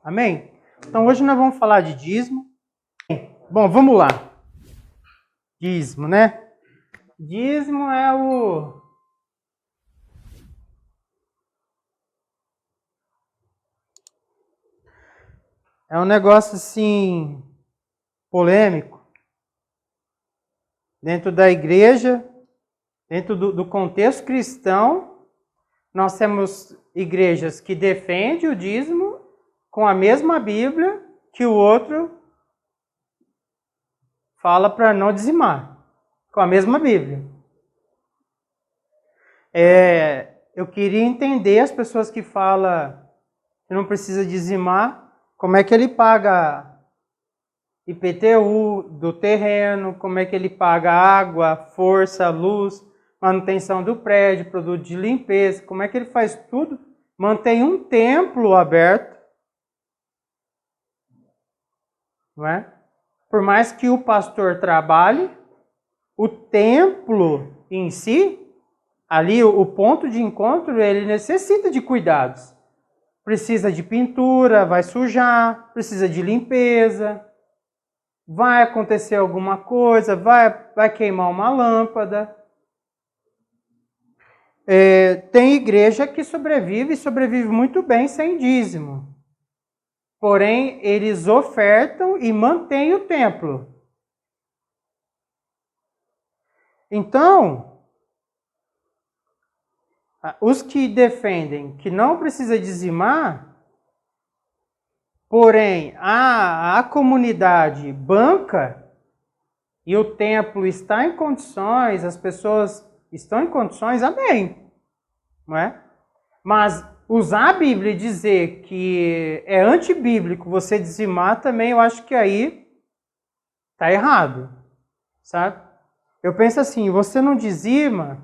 Amém? Então hoje nós vamos falar de dízimo. Bom, vamos lá. Dízimo, né? Dízimo é um negócio assim polêmico dentro da igreja, dentro do contexto cristão. Nós temos igrejas que defendem o dízimo com a mesma Bíblia que o outro fala para não dizimar, com a mesma Bíblia. Eu queria entender as pessoas que falam que não precisa dizimar, como é que ele paga IPTU do terreno, como é que ele paga água, força, luz, manutenção do prédio, produto de limpeza, como é que ele faz tudo, mantém um templo aberto, não é? Por mais que o pastor trabalhe, o templo em si, ali o ponto de encontro, ele necessita de cuidados. Precisa de pintura, vai sujar, precisa de limpeza, vai acontecer alguma coisa, vai queimar uma lâmpada. Tem igreja que sobrevive muito bem sem dízimo. Porém, eles ofertam e mantêm o templo. Então, os que defendem que não precisa dizimar, porém a comunidade banca e o templo está em condições, as pessoas estão em condições, amém. Não é? Mas usar a Bíblia e dizer que é antibíblico você dizimar também, eu acho que aí está errado, sabe? Eu penso assim, você não dizima,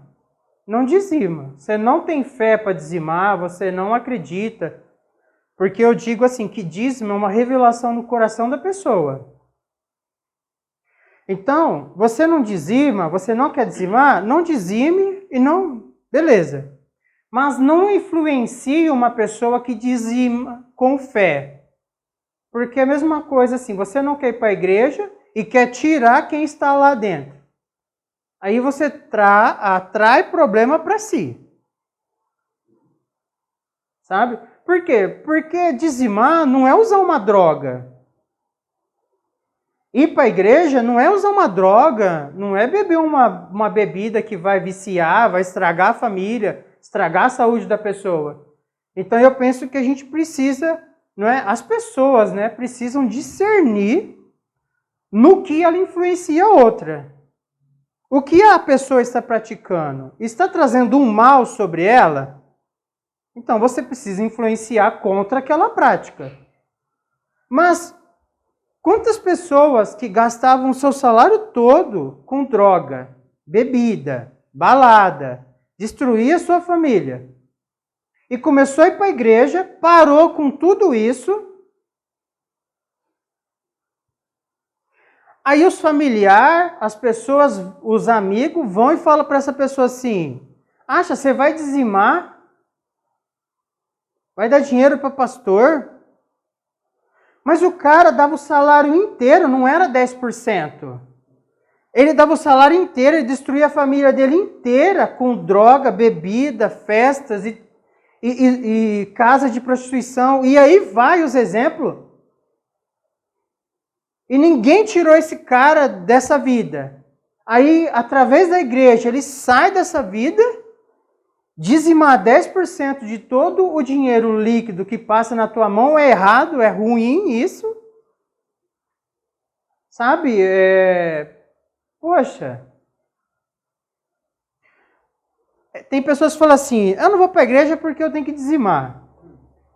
não dizima. Você não tem fé para dizimar, você não acredita. Porque eu digo assim, que dízimo é uma revelação no coração da pessoa. Então, você não dizima, você não quer dizimar, não dizime e não... Beleza. Mas não influencie uma pessoa que dizima com fé. Porque é a mesma coisa assim, você não quer ir para a igreja e quer tirar quem está lá dentro. Aí você atrai problema para si. Sabe? Por quê? Porque dizimar não é usar uma droga. Ir para a igreja não é usar uma droga, não é beber uma bebida que vai viciar, vai estragar a família, estragar a saúde da pessoa. Então eu penso que a gente precisa, não é? As pessoas, né, precisam discernir no que ela influencia a outra. O que a pessoa está praticando? Está trazendo um mal sobre ela? Então você precisa influenciar contra aquela prática. Mas quantas pessoas que gastavam o seu salário todo com droga, bebida, balada, destruía sua família e começou a ir para a igreja, parou com tudo isso. Aí os familiares, as pessoas, os amigos vão e falam para essa pessoa assim: acha, você vai dizimar? Vai dar dinheiro para pastor? Mas o cara dava o salário inteiro, não era 10%. Ele dava o salário inteiro, ele destruía a família dele inteira com droga, bebida, festas e casa de prostituição. E aí vai os exemplos. E ninguém tirou esse cara dessa vida. Aí, através da igreja, ele sai dessa vida, dizimar 10% de todo o dinheiro líquido que passa na tua mão é errado, é ruim isso. Sabe? Poxa. Tem pessoas que falam assim, eu não vou para a igreja porque eu tenho que dizimar.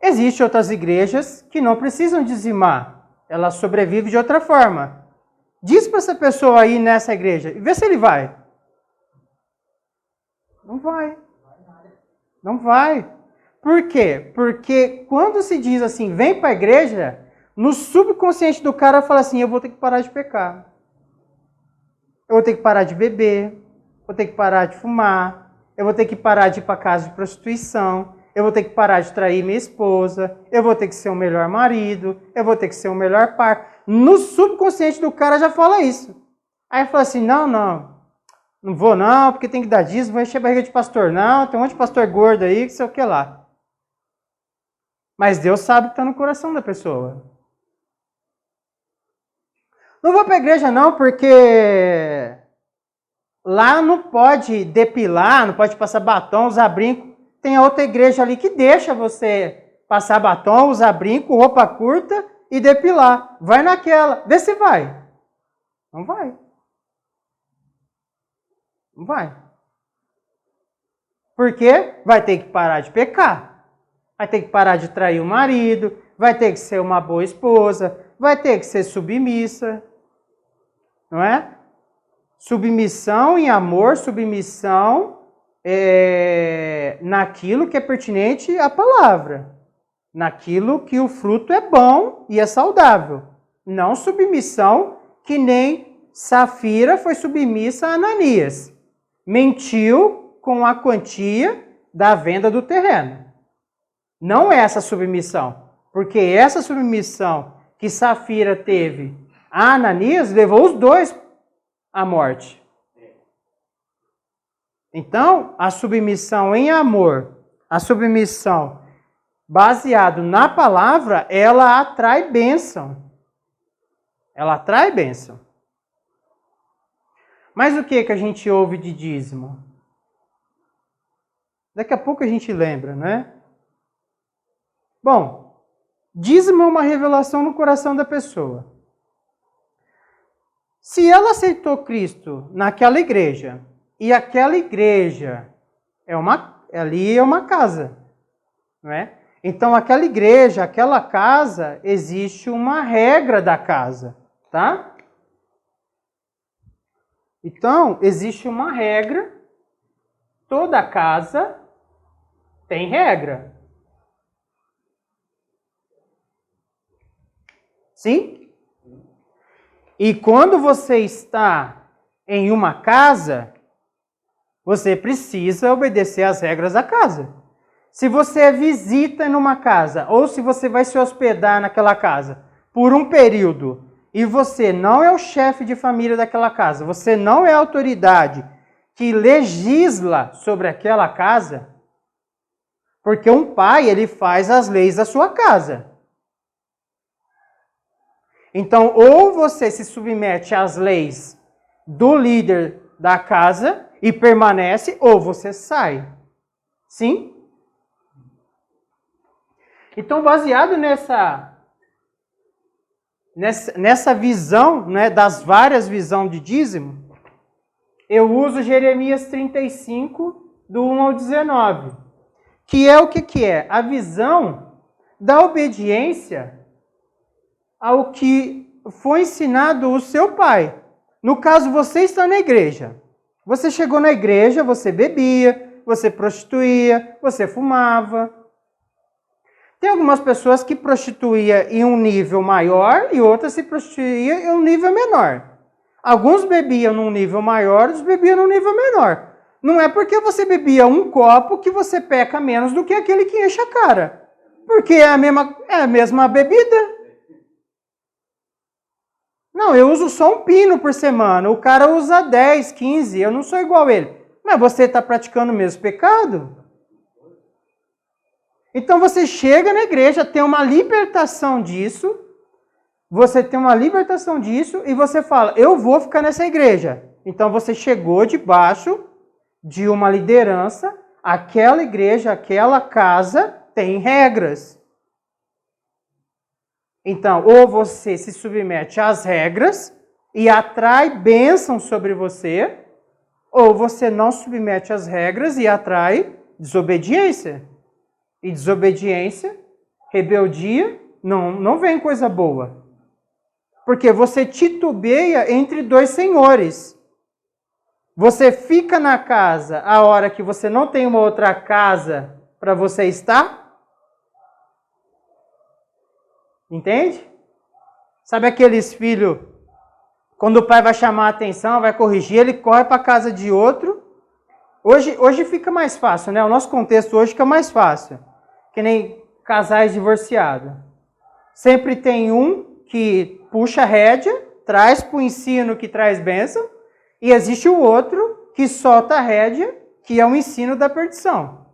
Existem outras igrejas que não precisam dizimar. Ela sobrevive de outra forma. Diz para essa pessoa aí nessa igreja, e vê se ele vai. Não vai. Não vai. Por quê? Porque quando se diz assim, vem para a igreja, no subconsciente do cara fala assim, eu vou ter que parar de pecar. Eu vou ter que parar de beber. Vou ter que parar de fumar. Eu vou ter que parar de ir para casa de prostituição. eu vou ter que parar de trair minha esposa, eu vou ter que ser o melhor marido, eu vou ter que ser o melhor par. No subconsciente do cara já fala isso. Aí fala assim, não vou não, porque tem que dar dízimo, vou encher a barriga de pastor não, tem um monte de pastor gordo aí, que sei o que lá. Mas Deus sabe o que está no coração da pessoa. Não vou para a igreja não, porque lá não pode depilar, não pode passar batom, usar brinco. Tem a outra igreja ali que deixa você passar batom, usar brinco, roupa curta e depilar. Vai naquela. Vê se vai. Não vai. Não vai. Por quê? Vai ter que parar de pecar. Vai ter que parar de trair o marido. Vai ter que ser uma boa esposa. Vai ter que ser submissa. Não é? Submissão em amor, submissão naquilo que é pertinente à palavra. Naquilo que o fruto é bom e é saudável. Não submissão que nem Safira foi submissa a Ananias. Mentiu com a quantia da venda do terreno. Não é essa submissão. Porque essa submissão que Safira teve a Ananias levou os dois à morte. Então, a submissão em amor, a submissão baseado na palavra, ela atrai bênção. Ela atrai bênção. Mas o que a gente ouve de dízimo? Daqui a pouco a gente lembra, né? Bom, dízimo é uma revelação no coração da pessoa. Se ela aceitou Cristo naquela igreja, e aquela igreja ali é uma casa, não é? Então, aquela igreja, aquela casa, existe uma regra da casa, tá? Então, existe uma regra, toda casa tem regra. Sim? E quando você está em uma casa, você precisa obedecer às regras da casa. Se você é visita numa casa, ou se você vai se hospedar naquela casa por um período, e você não é o chefe de família daquela casa, você não é a autoridade que legisla sobre aquela casa, porque um pai, ele faz as leis da sua casa. Então, ou você se submete às leis do líder da casa e permanece, ou você sai. Sim? Então, baseado nessa visão, né, das várias visões de dízimo, eu uso Jeremias 35, do 1 ao 19, que é o que é? A visão da obediência ao que foi ensinado o seu pai. No caso, você está na igreja. Você chegou na igreja, você bebia, você prostituía, você fumava. Tem algumas pessoas que prostituíam em um nível maior e outras se prostituíam em um nível menor. Alguns bebiam num nível maior, outros bebiam num nível menor. Não é porque você bebia um copo que você peca menos do que aquele que enche a cara. Porque é a mesma bebida. Não, eu uso só um pino por semana. O cara usa 10, 15. Eu não sou igual a ele. Mas você está praticando o mesmo pecado? Então você chega na igreja, tem uma libertação disso. Você tem uma libertação disso e você fala, eu vou ficar nessa igreja. Então você chegou debaixo de uma liderança. Aquela igreja, aquela casa tem regras. Então, ou você se submete às regras e atrai bênção sobre você, ou você não submete às regras e atrai desobediência. E desobediência, rebeldia, não vem coisa boa. Porque você titubeia entre dois senhores. Você fica na casa a hora que você não tem uma outra casa para você estar. Entende? Sabe aqueles filhos, quando o pai vai chamar a atenção, vai corrigir, ele corre para a casa de outro. Hoje fica mais fácil, né? O nosso contexto hoje fica mais fácil. que nem casais divorciados. Sempre tem um que puxa a rédea, traz para o ensino que traz bênção, e existe o outro que solta a rédea, que é o ensino da perdição.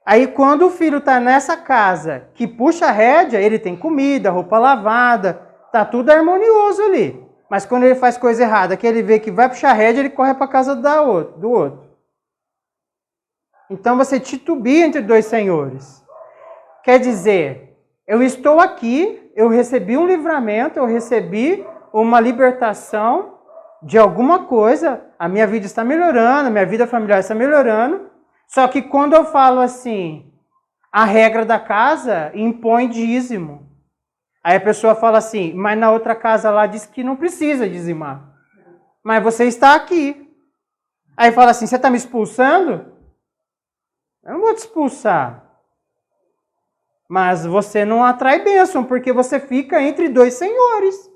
Aí quando o filho está nessa casa que puxa a rédea, ele tem comida, roupa lavada, tá tudo harmonioso ali. Mas quando ele faz coisa errada, que ele vê que vai puxar a rédea, ele corre para a casa do outro. Então você titubia entre dois senhores. Quer dizer, eu estou aqui, eu recebi um livramento, eu recebi uma libertação de alguma coisa, a minha vida está melhorando, a minha vida familiar está melhorando, só que quando eu falo assim, a regra da casa impõe dízimo. Aí a pessoa fala assim, mas na outra casa lá diz que não precisa dizimar. Mas você está aqui. Aí fala assim, você está me expulsando? Eu não vou te expulsar. Mas você não atrai bênção, porque você fica entre dois senhores.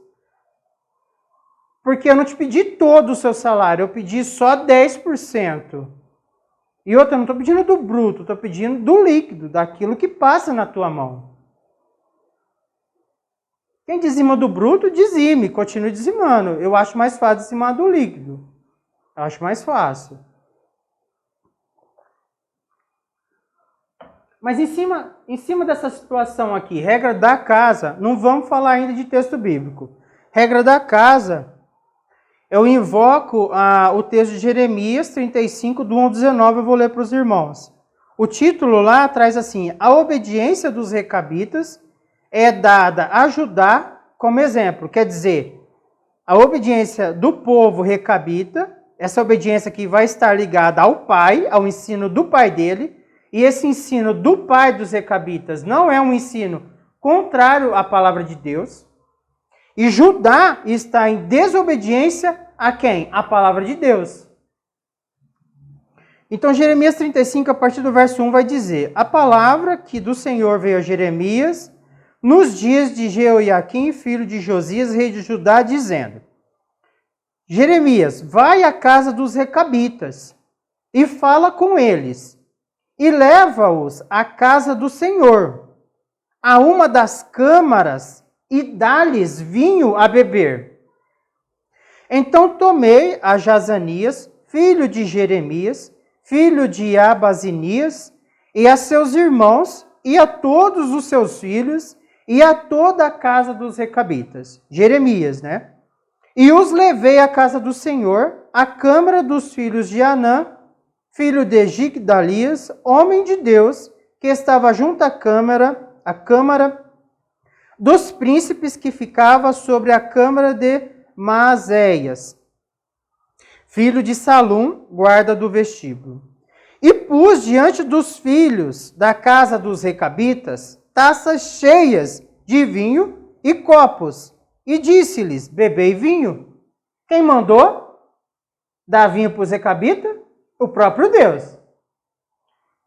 Porque eu não te pedi todo o seu salário, eu pedi só 10%. E outra, eu não estou pedindo do bruto, estou pedindo do líquido, daquilo que passa na tua mão. Quem dizima do bruto, dizime, continue dizimando. Eu acho mais fácil dizimar do líquido. Eu acho mais fácil. Mas em cima dessa situação aqui, regra da casa, não vamos falar ainda de texto bíblico. Regra da casa, eu invoco o texto de Jeremias 35, do 1 ao 19, eu vou ler para os irmãos. O título lá traz assim, a obediência dos recabitas é dada a Judá como exemplo. Quer dizer, a obediência do povo recabita, essa obediência que vai estar ligada ao pai, ao ensino do pai dele, e esse ensino do pai dos recabitas não é um ensino contrário à palavra de Deus. E Judá está em desobediência a quem? A palavra de Deus. Então Jeremias 35, a partir do verso 1, vai dizer, a palavra que do Senhor veio a Jeremias nos dias de Jeoiaquim, filho de Josias, rei de Judá, dizendo, Jeremias, vai à casa dos recabitas e fala com eles, e leva-os à casa do Senhor, a uma das câmaras, e dá-lhes vinho a beber. Então tomei a Jazanias, filho de Jeremias, filho de Abazinias, e a seus irmãos, e a todos os seus filhos, e a toda a casa dos recabitas. Jeremias, né? E os levei à casa do Senhor, à câmara dos filhos de Anã, filho de Gigdalias, homem de Deus, que estava junto à câmara dos príncipes que ficava sobre a câmara de Maazéias, filho de Salum, guarda do vestíbulo. E pus diante dos filhos da casa dos recabitas taças cheias de vinho e copos, e disse-lhes, bebei vinho. Quem mandou dar vinho para os recabitas? O próprio Deus.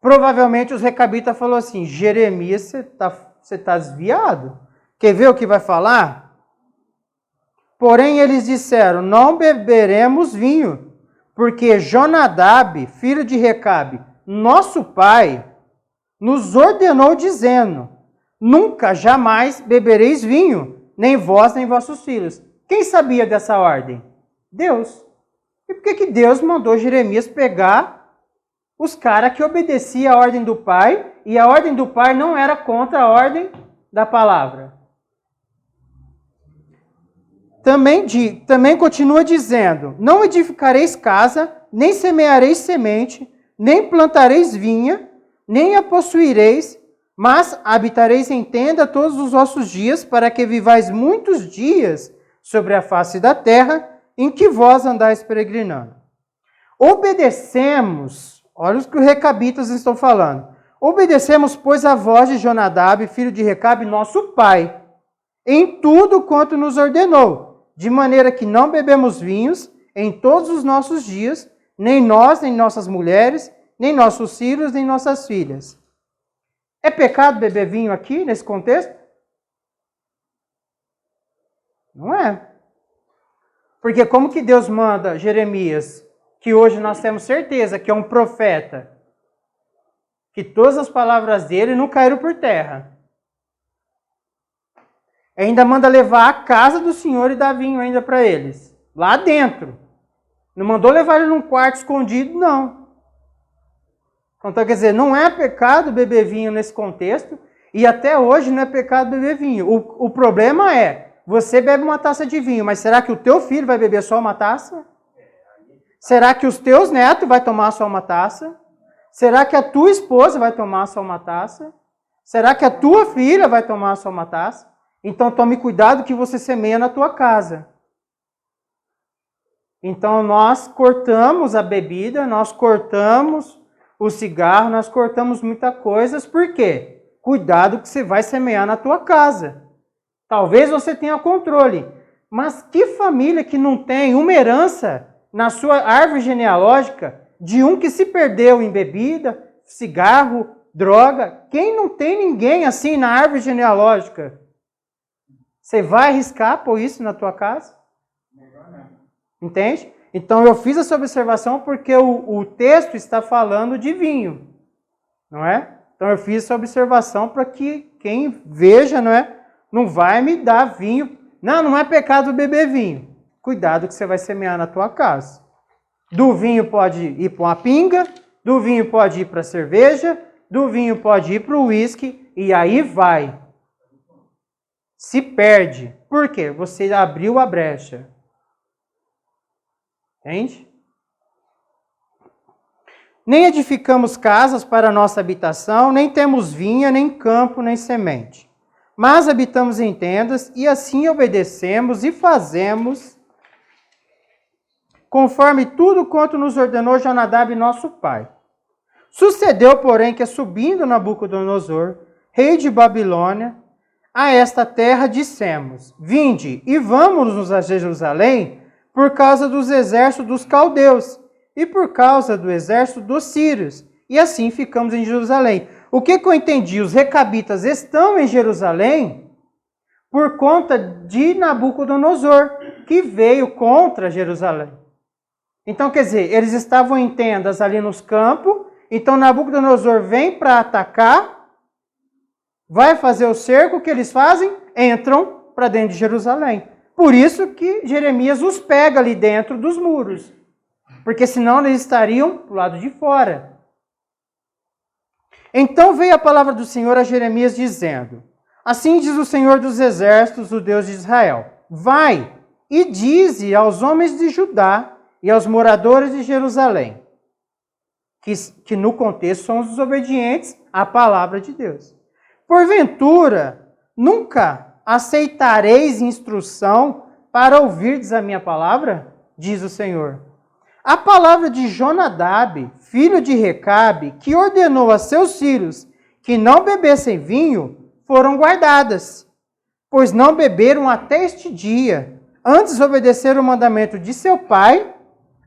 Provavelmente os recabitas falaram assim, Jeremias, você tá desviado. Quer ver o que vai falar? Porém eles disseram, não beberemos vinho, porque Jonadab, filho de Recabe, nosso pai, nos ordenou dizendo, nunca, jamais bebereis vinho, nem vós, nem vossos filhos. Quem sabia dessa ordem? Deus. E por que Deus mandou Jeremias pegar os caras que obedeciam a ordem do pai, e a ordem do pai não era contra a ordem da palavra? Também continua dizendo, não edificareis casa, nem semeareis semente, nem plantareis vinha, nem a possuireis, mas habitareis em tenda todos os vossos dias, para que vivais muitos dias sobre a face da terra, em que vós andais peregrinando. Obedecemos, olha o que os recabitas estão falando. Obedecemos, pois, a voz de Jonadab, filho de Recabe, nosso pai, em tudo quanto nos ordenou, de maneira que não bebemos vinhos em todos os nossos dias, nem nós, nem nossas mulheres, nem nossos filhos, nem nossas filhas. É pecado beber vinho aqui, nesse contexto? Não é. Porque como que Deus manda Jeremias, que hoje nós temos certeza que é um profeta, que todas as palavras dele não caíram por terra. Ainda manda levar a casa do Senhor e dar vinho ainda para eles. Lá dentro. Não mandou levar ele num quarto escondido, não. Então, quer dizer, não é pecado beber vinho nesse contexto. E até hoje não é pecado beber vinho. O problema é, você bebe uma taça de vinho, mas será que o teu filho vai beber só uma taça? Será que os teus netos vão tomar só uma taça? Será que a tua esposa vai tomar só uma taça? Será que a tua filha vai tomar só uma taça? Então tome cuidado que você semeia na tua casa. Então nós cortamos a bebida, nós cortamos o cigarro, nós cortamos muitas coisas. Por quê? Cuidado que você vai semear na tua casa. Talvez você tenha controle. Mas que família que não tem uma herança na sua árvore genealógica de um que se perdeu em bebida, cigarro, droga? Quem não tem ninguém assim na árvore genealógica? Você vai arriscar pôr isso na tua casa? Entende? Então eu fiz essa observação porque o texto está falando de vinho, não é? Então eu fiz essa observação para que quem veja, não é? Não vai me dar vinho. Não é pecado beber vinho. Cuidado que você vai semear na tua casa. Do vinho pode ir para uma pinga, do vinho pode ir para a cerveja, do vinho pode ir para o uísque, e aí vai. Se perde. Por quê? Você abriu a brecha. Entende? Nem edificamos casas para nossa habitação, nem temos vinha, nem campo, nem semente. Mas habitamos em tendas, e assim obedecemos e fazemos conforme tudo quanto nos ordenou Jonadab, nosso pai. Sucedeu, porém, que subindo Nabucodonosor, rei de Babilônia, a esta terra dissemos: vinde e vamos-nos a Jerusalém por causa dos exércitos dos caldeus e por causa do exército dos sírios. E assim ficamos em Jerusalém. O que eu entendi? Os recabitas estão em Jerusalém por conta de Nabucodonosor, que veio contra Jerusalém. Então, quer dizer, eles estavam em tendas ali nos campos, então Nabucodonosor vem para atacar, vai fazer o cerco, o que eles fazem? Entram para dentro de Jerusalém. Por isso que Jeremias os pega ali dentro dos muros, porque senão eles estariam do lado de fora. Então veio a palavra do Senhor a Jeremias dizendo: assim diz o Senhor dos exércitos, o Deus de Israel: vai e dize aos homens de Judá e aos moradores de Jerusalém, que no contexto são os desobedientes à palavra de Deus. Porventura, nunca aceitareis instrução para ouvirdes a minha palavra? Diz o Senhor. A palavra de Jonadab, filho de Recabe, que ordenou a seus filhos que não bebessem vinho, foram guardadas, pois não beberam até este dia, antes obedeceram o mandamento de seu pai.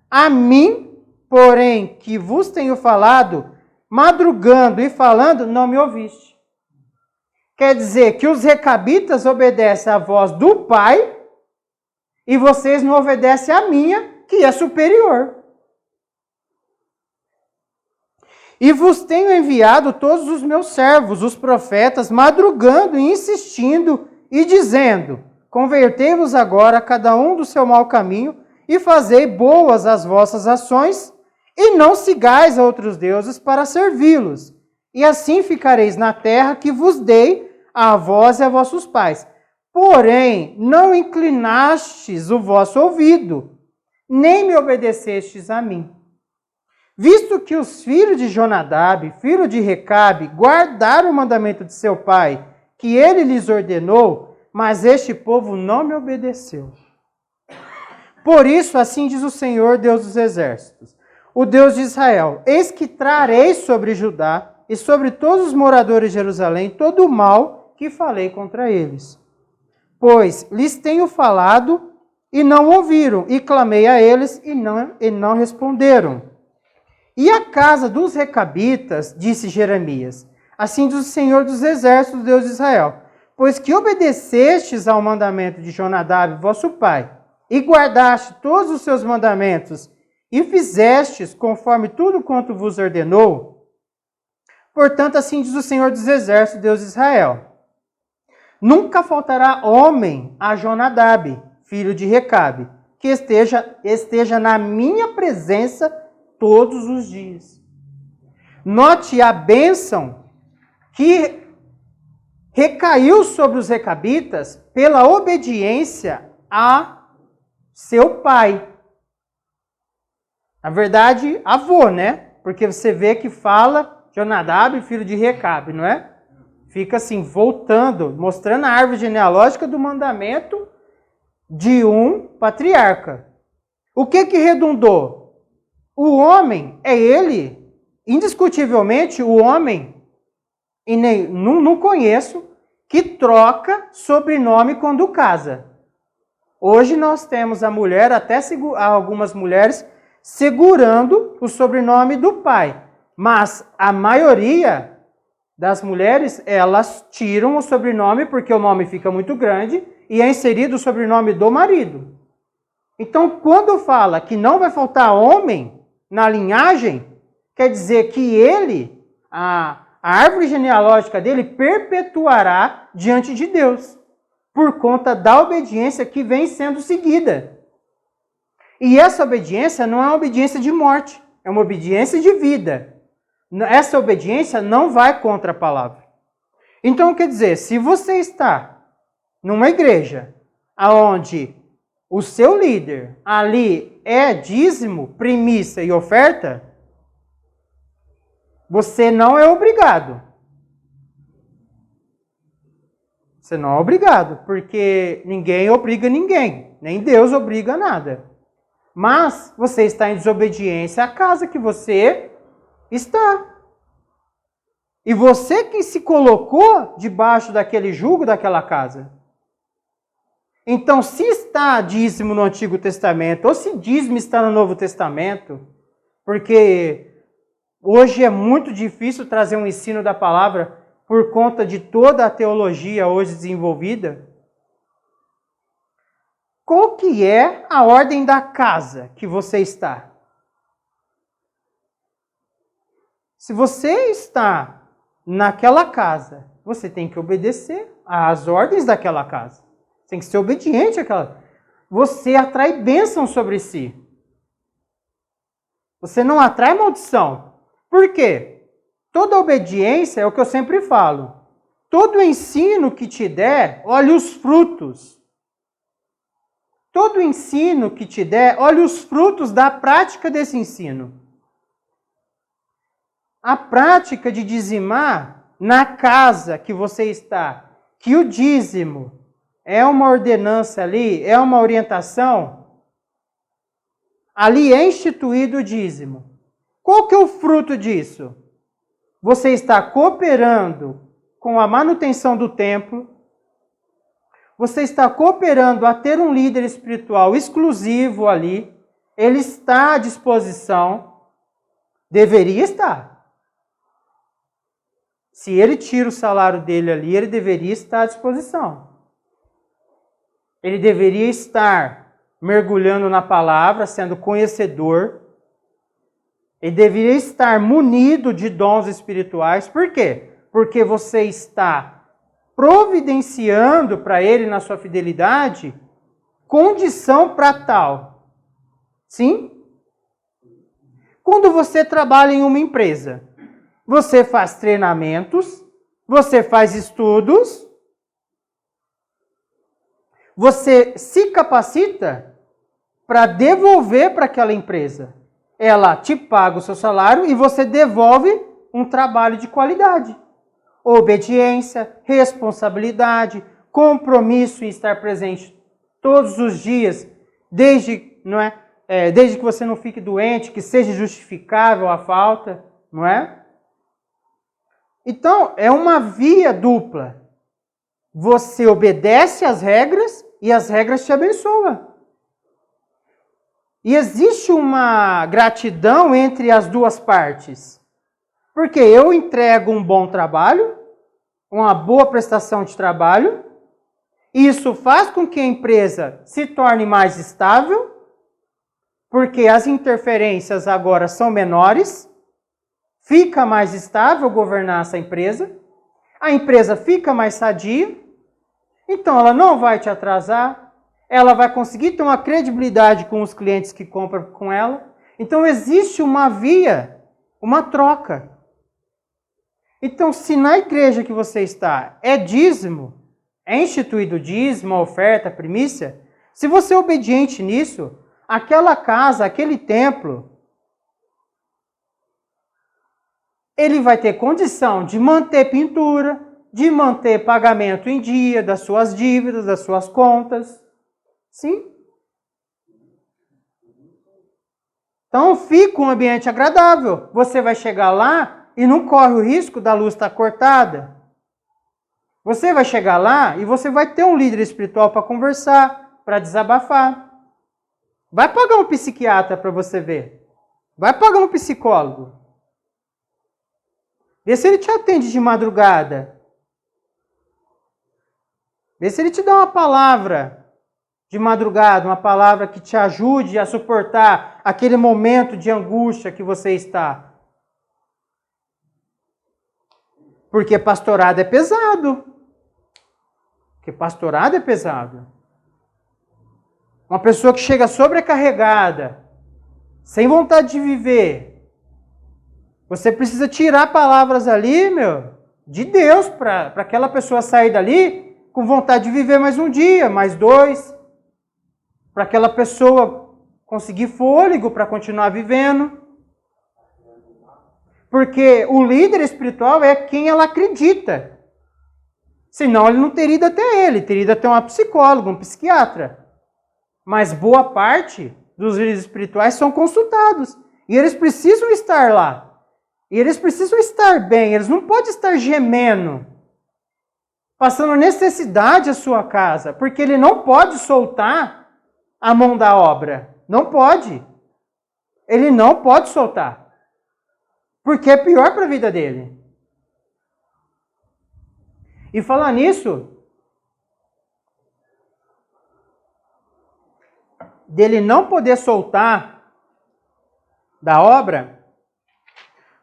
A mim, porém, que vos tenho falado, madrugando e falando, não me ouviste. Quer dizer que os recabitas obedecem à voz do pai e vocês não obedecem à minha, que é superior. E vos tenho enviado todos os meus servos, os profetas, madrugando e insistindo e dizendo: convertei-vos agora cada um do seu mau caminho e fazei boas as vossas ações e não sigais a outros deuses para servi-los. E assim ficareis na terra que vos dei a vós e a vossos pais. Porém, não inclinastes o vosso ouvido, nem me obedecestes a mim. Visto que os filhos de Jonadab, filho de Recabe, guardaram o mandamento de seu pai, que ele lhes ordenou, mas este povo não me obedeceu. Por isso, assim diz o Senhor, Deus dos exércitos, o Deus de Israel: eis que trarei sobre Judá e sobre todos os moradores de Jerusalém todo o mal que falei contra eles. Pois lhes tenho falado e não ouviram, e clamei a eles e não responderam. E a casa dos recabitas, disse Jeremias: assim diz o Senhor dos exércitos, Deus de Israel: pois que obedecestes ao mandamento de Jonadab, vosso pai, e guardaste todos os seus mandamentos, e fizestes conforme tudo quanto vos ordenou, Portanto, assim diz o Senhor dos Exércitos, Deus de Israel. Nunca faltará homem a Jonadab, filho de Recabe, que esteja na minha presença todos os dias. Note a bênção que recaiu sobre os recabitas pela obediência a seu pai. Na verdade, avô, né? Porque você vê que fala Jonadab, filho de Recabe, não é? Fica assim, voltando, mostrando a árvore genealógica do mandamento de um patriarca. O que redundou? O homem é ele, indiscutivelmente, o homem, e nem, não conheço, que troca sobrenome quando casa. Hoje nós temos a mulher, até algumas mulheres, segurando o sobrenome do pai. Mas a maioria das mulheres, elas tiram o sobrenome porque o nome fica muito grande e é inserido o sobrenome do marido. Então, quando fala que não vai faltar homem na linhagem, quer dizer que ele, a árvore genealógica dele, perpetuará diante de Deus, por conta da obediência que vem sendo seguida. E essa obediência não é uma obediência de morte, é uma obediência de vida. Essa obediência não vai contra a palavra. Então, quer dizer, se você está numa igreja onde o seu líder ali é dízimo, primícia e oferta, você não é obrigado. Você não é obrigado, porque ninguém obriga ninguém, nem Deus obriga nada. Mas você está em desobediência à casa que você está. E você que se colocou debaixo daquele jugo daquela casa. Então, se está dízimo no Antigo Testamento, ou se dízimo está no Novo Testamento, porque hoje é muito difícil trazer um ensino da palavra por conta de toda a teologia hoje desenvolvida, qual que é a ordem da casa que você está? Se você está naquela casa, você tem que obedecer às ordens daquela casa. Tem que ser obediente àquela. Você atrai bênção sobre si. Você não atrai maldição. Por quê? Toda obediência é o que eu sempre falo. Todo ensino que te der, olhe os frutos. Todo ensino que te der, olhe os frutos da prática desse ensino. A prática de dizimar na casa que você está, que o dízimo é uma ordenança ali, é uma orientação, ali é instituído o dízimo. Qual que é o fruto disso? Você está cooperando com a manutenção do templo, você está cooperando a ter um líder espiritual exclusivo ali, ele está à disposição, deveria estar. Se ele tira o salário dele ali, ele deveria estar à disposição. Ele deveria estar mergulhando na palavra, sendo conhecedor. Ele deveria estar munido de dons espirituais. Por quê? Porque você está providenciando para ele, na sua fidelidade, condição para tal. Sim? Quando você trabalha em uma empresa, você faz treinamentos, você faz estudos, você se capacita para devolver para aquela empresa. Ela te paga o seu salário e você devolve um trabalho de qualidade. Obediência, responsabilidade, compromisso em estar presente todos os dias, desde que você não fique doente, que seja justificável a falta, não é? Então, é uma via dupla. Você obedece às regras e as regras te abençoam. E existe uma gratidão entre as duas partes. Porque eu entrego um bom trabalho, uma boa prestação de trabalho, e isso faz com que a empresa se torne mais estável, porque as interferências agora são menores, fica mais estável governar essa empresa, a empresa fica mais sadia, então ela não vai te atrasar, ela vai conseguir ter uma credibilidade com os clientes que compram com ela. Então existe uma via, uma troca. Então, se na igreja que você está é dízimo, é instituído dízimo, a oferta, a primícia, se você é obediente nisso, aquela casa, aquele templo, ele vai ter condição de manter pintura, de manter pagamento em dia das suas dívidas, das suas contas. Sim? Então fica um ambiente agradável. Você vai chegar lá e não corre o risco da luz estar cortada. Você vai chegar lá e você vai ter um líder espiritual para conversar, para desabafar. Vai pagar um psiquiatra para você ver. Vai pagar um psicólogo. Vê se ele te atende de madrugada. Vê se ele te dá uma palavra de madrugada, uma palavra que te ajude a suportar aquele momento de angústia que você está. Porque pastorado é pesado. Porque pastorado é pesado. Uma pessoa que chega sobrecarregada, sem vontade de viver. Você precisa tirar palavras ali, de Deus, para aquela pessoa sair dali com vontade de viver mais um dia, mais dois. Para aquela pessoa conseguir fôlego para continuar vivendo. Porque o líder espiritual é quem ela acredita. Senão ele não teria ido até ele, teria ido até uma psicóloga, um psiquiatra. Mas boa parte dos líderes espirituais são consultados. E eles precisam estar lá. E eles precisam estar bem, eles não podem estar gemendo, passando necessidade à sua casa, porque ele não pode soltar a mão da obra. Não pode. Ele não pode soltar. Porque é pior para a vida dele. E falar nisso, dele não poder soltar da obra,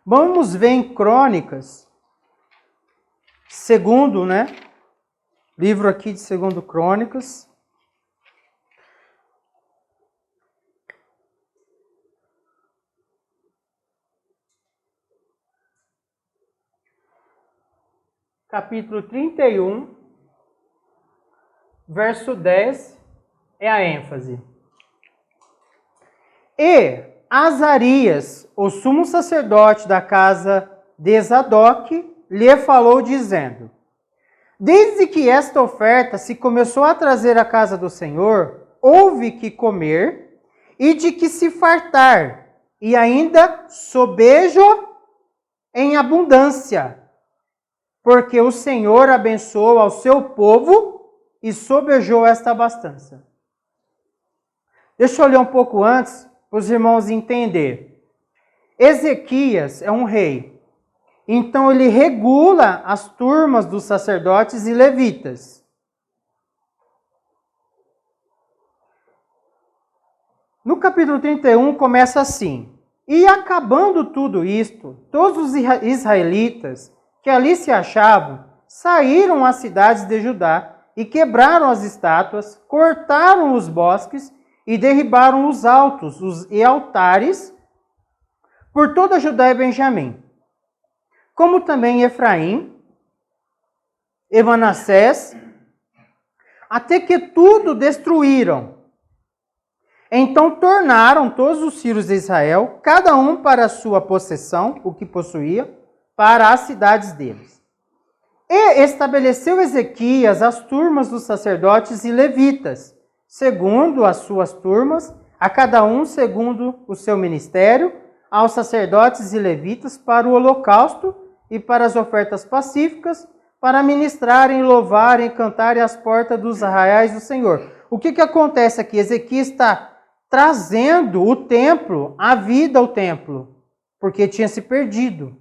vamos ver em Crônicas, segundo, livro aqui de 2 Crônicas. Capítulo 31, verso 10, é a ênfase. E Azarias, o sumo sacerdote da casa de Zadok, lhe falou dizendo: desde que esta oferta se começou a trazer à casa do Senhor, houve que comer e de que se fartar, e ainda sobejo em abundância, porque o Senhor abençoou ao seu povo e sobejou esta abastança. Deixa eu ler um pouco antes, para os irmãos entenderem. Ezequias é um rei. Então ele regula as turmas dos sacerdotes e levitas. No capítulo 31 começa assim: e acabando tudo isto, todos os israelitas que ali se achavam saíram às cidades de Judá e quebraram as estátuas, cortaram os bosques e derribaram os altos e altares por toda Judá e Benjamim, como também Efraim e Manassés, até que tudo destruíram. Então tornaram todos os filhos de Israel, cada um para a sua possessão, o que possuía, para as cidades deles. E estabeleceu Ezequias as turmas dos sacerdotes e levitas, segundo as suas turmas, a cada um segundo o seu ministério, aos sacerdotes e levitas para o holocausto e para as ofertas pacíficas, para ministrarem, louvarem, cantarem às portas dos arraiais do Senhor. O que acontece aqui? Ezequias está trazendo o templo, a vida ao templo, porque tinha se perdido.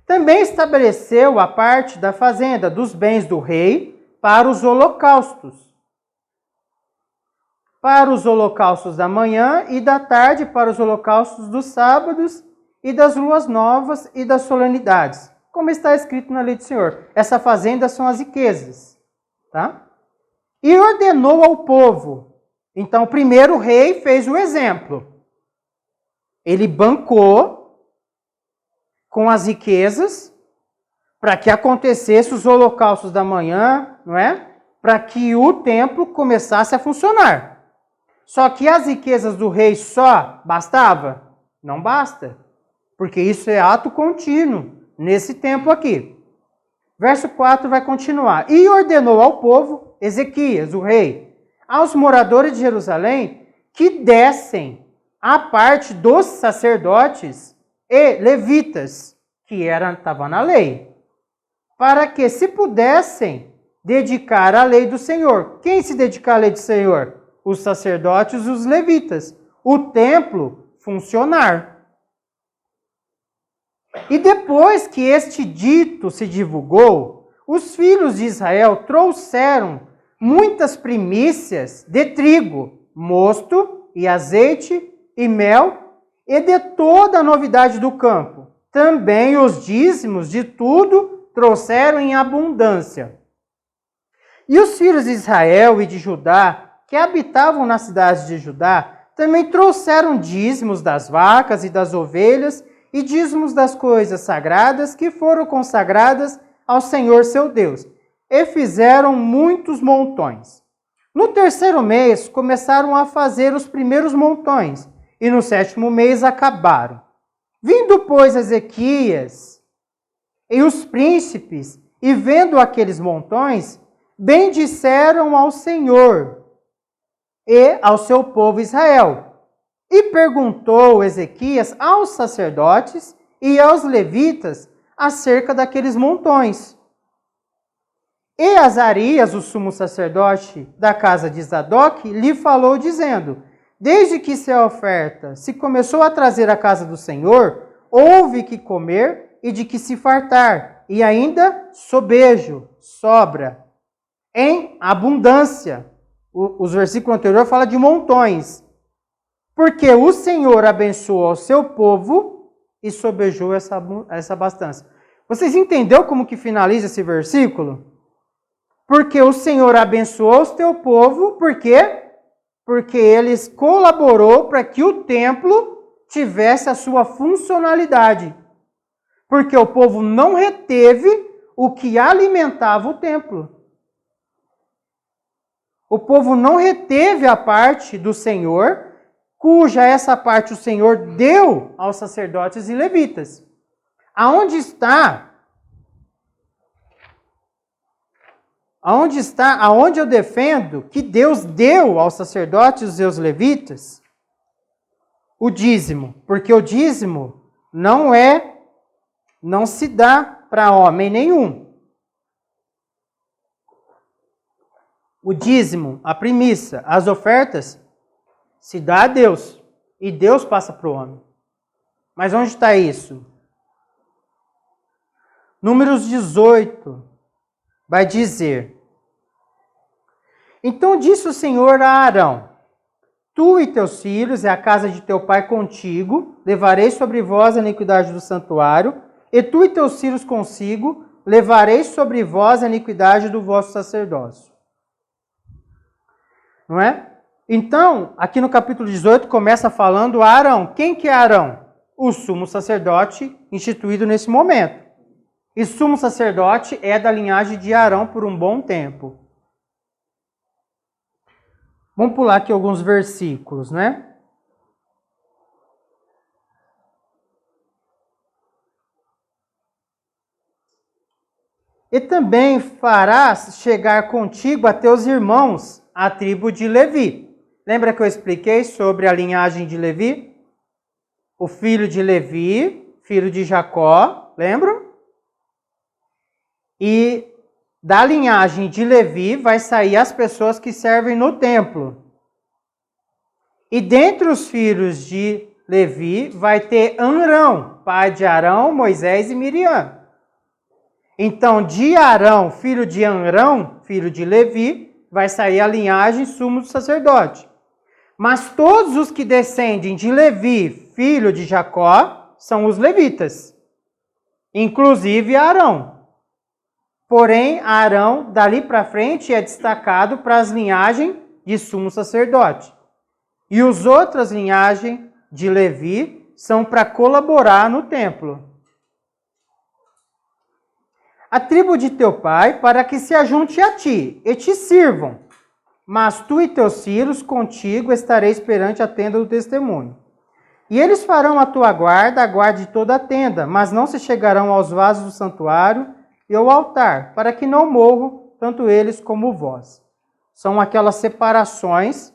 Também estabeleceu a parte da fazenda, dos bens do rei, para os holocaustos. Para os holocaustos da manhã e da tarde, para os holocaustos dos sábados e das luas novas e das solenidades, como está escrito na lei do Senhor. Essa fazenda são as riquezas, tá? E ordenou ao povo. Então, primeiro o rei fez o exemplo. Ele bancou com as riquezas para que acontecesse os holocaustos da manhã, não é? Para que o templo começasse a funcionar. Só que as riquezas do rei só bastava? Não basta. Porque isso é ato contínuo nesse templo aqui. Verso 4 vai continuar. E ordenou ao povo, Ezequias, o rei, aos moradores de Jerusalém, que dessem a parte dos sacerdotes e levitas, que estavam na lei, para que se pudessem dedicar à lei do Senhor. Quem se dedicar à lei do Senhor? Os sacerdotes e os levitas. O templo funcionar. E depois que este dito se divulgou, os filhos de Israel trouxeram muitas primícias de trigo, mosto e azeite e mel, e de toda a novidade do campo. Também os dízimos de tudo trouxeram em abundância. E os filhos de Israel e de Judá, que habitavam nas cidades de Judá, também trouxeram dízimos das vacas e das ovelhas, e dízimos das coisas sagradas que foram consagradas ao Senhor seu Deus, e fizeram muitos montões. No terceiro mês, começaram a fazer os primeiros montões, e no sétimo mês acabaram. Vindo, pois, Ezequias e os príncipes, e vendo aqueles montões, bendisseram ao Senhor e ao seu povo Israel. E perguntou Ezequias aos sacerdotes e aos levitas acerca daqueles montões. E Azarias, o sumo sacerdote da casa de Zadok, lhe falou dizendo: desde que sua oferta se começou a trazer à casa do Senhor, houve que comer e de que se fartar, e ainda sobejo, sobra, em abundância. Os versículos anteriores falam de montões. Porque o Senhor abençoou ao seu povo e sobejou essa abastança. Vocês entenderam como que finaliza esse versículo? Porque o Senhor abençoou o teu povo, por quê? Porque eles colaborou para que o templo tivesse a sua funcionalidade. Porque o povo não reteve o que alimentava o templo. O povo não reteve a parte do Senhor, cuja essa parte o Senhor deu aos sacerdotes e levitas. Aonde eu defendo que Deus deu aos sacerdotes e aos levitas o dízimo, porque o dízimo não se dá para homem nenhum. O dízimo, a primícia, as ofertas, se dá a Deus, e Deus passa para o homem. Mas onde está isso? Números 18 vai dizer: então disse o Senhor a Arão: tu e teus filhos e a casa de teu pai contigo, levarei sobre vós a iniquidade do santuário, e tu e teus filhos consigo, levarei sobre vós a iniquidade do vosso sacerdócio. Não é? Então, aqui no capítulo 18 começa falando Arão. Quem que é Arão? O sumo sacerdote instituído nesse momento. E sumo sacerdote é da linhagem de Arão por um bom tempo. Vamos pular aqui alguns versículos, né? E também farás chegar contigo a teus irmãos, a tribo de Levi. Lembra que eu expliquei sobre a linhagem de Levi? O filho de Levi, filho de Jacó, lembram? E da linhagem de Levi vai sair as pessoas que servem no templo. E dentre os filhos de Levi vai ter Amrão, pai de Arão, Moisés e Miriam. Então, de Arão, filho de Amrão, filho de Levi, vai sair a linhagem sumo sacerdote. Mas todos os que descendem de Levi, filho de Jacó, são os levitas, inclusive Arão. Porém, Arão, dali para frente, é destacado para as linhagens de sumo sacerdote. E as outras linhagens de Levi são para colaborar no templo. A tribo de teu pai, para que se ajunte a ti e te sirvam. Mas tu e teus filhos contigo estareis perante a tenda do testemunho. E eles farão a tua guarda, a guarda de toda a tenda, mas não se chegarão aos vasos do santuário e ao altar, para que não morram tanto eles como vós. São aquelas separações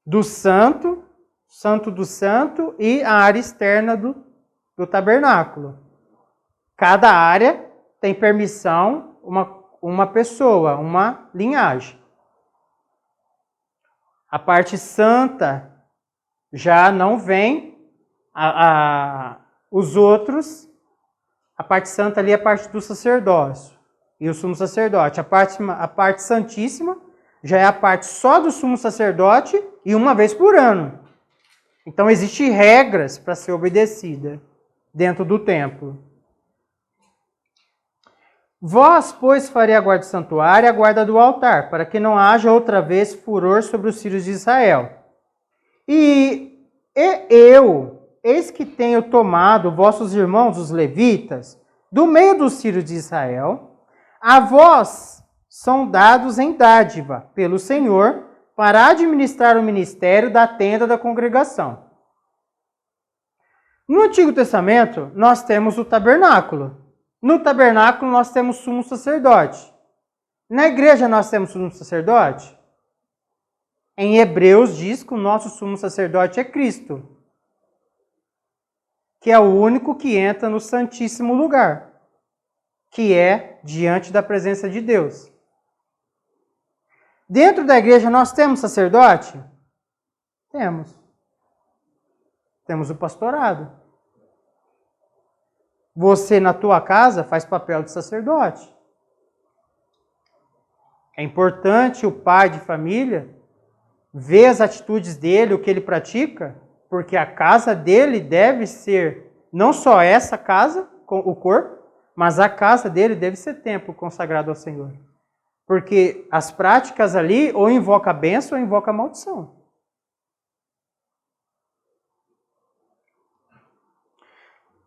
do santo, santo do santo, e a área externa do tabernáculo. Cada área tem permissão, uma pessoa, uma linhagem. A parte santa já não vem, os outros, a parte santa ali é a parte do sacerdócio e o sumo sacerdote. A parte santíssima já é a parte só do sumo sacerdote e uma vez por ano. Então existem regras para ser obedecida dentro do templo. Vós, pois, farei a guarda do santuário e a guarda do altar, para que não haja outra vez furor sobre os filhos de Israel. E eu, eis que tenho tomado vossos irmãos, os levitas, do meio dos filhos de Israel, a vós são dados em dádiva pelo Senhor, para administrar o ministério da tenda da congregação. No Antigo Testamento, nós temos o tabernáculo. No tabernáculo nós temos sumo sacerdote. Na igreja nós temos sumo sacerdote. Em Hebreus diz que o nosso sumo sacerdote é Cristo, que é o único que entra no Santíssimo Lugar, que é diante da presença de Deus. Dentro da igreja nós temos sacerdote? Temos. Temos o pastorado. Você, na tua casa, faz papel de sacerdote. É importante o pai de família ver as atitudes dele, o que ele pratica, porque a casa dele deve ser, não só essa casa, o corpo, mas a casa dele deve ser templo consagrado ao Senhor. Porque as práticas ali ou invoca a bênção ou invoca a maldição.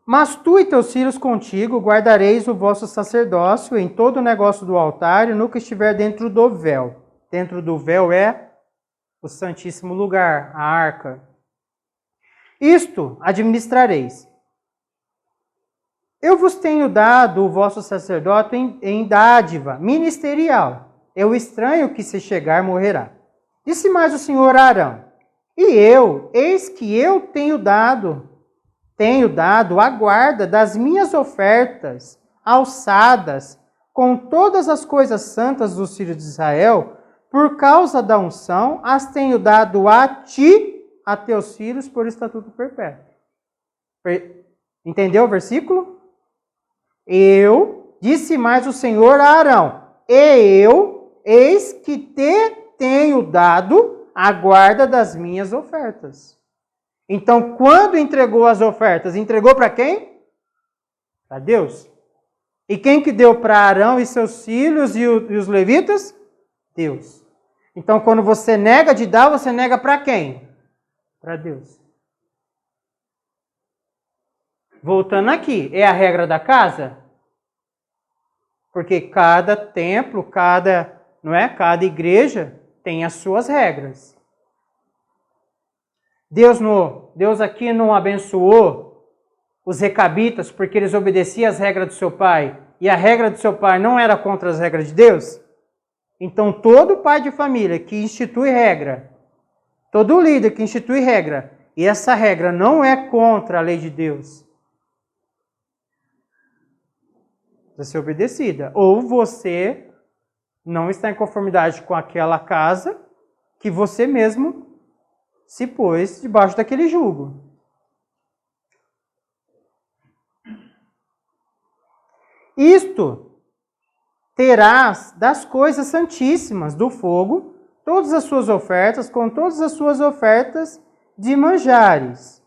Mas tu e teus filhos contigo guardareis o vosso sacerdócio em todo o negócio do altar e no que estiver dentro do véu. Dentro do véu é o santíssimo lugar, a arca. Isto administrareis. Eu vos tenho dado o vosso sacerdote em dádiva ministerial. É o estranho que se chegar morrerá. Disse mais o Senhor a Arão: E eu, eis que eu tenho dado a guarda das minhas ofertas alçadas com todas as coisas santas dos filhos de Israel, por causa da unção, as tenho dado a ti, a teus filhos, por estatuto perpétuo. Entendeu o versículo? Disse mais o Senhor a Arão: eis que te tenho dado a guarda das minhas ofertas. Então, quando entregou as ofertas, entregou para quem? Para Deus. E quem que deu para Arão e seus filhos e os levitas? Deus. Então, quando você nega de dar, você nega para quem? Para Deus. Voltando aqui, é a regra da casa? Porque cada templo, cada igreja tem as suas regras. Deus aqui não abençoou os recabitas porque eles obedeciam às regras do seu pai e a regra do seu pai não era contra as regras de Deus? Então todo pai de família que institui regra, todo líder que institui regra, e essa regra não é contra a lei de Deus, precisa ser obedecida. Ou você não está em conformidade com aquela casa que você mesmo se pôs debaixo daquele jugo. Isto terás das coisas santíssimas do fogo, todas as suas ofertas, com todas as suas ofertas de manjares.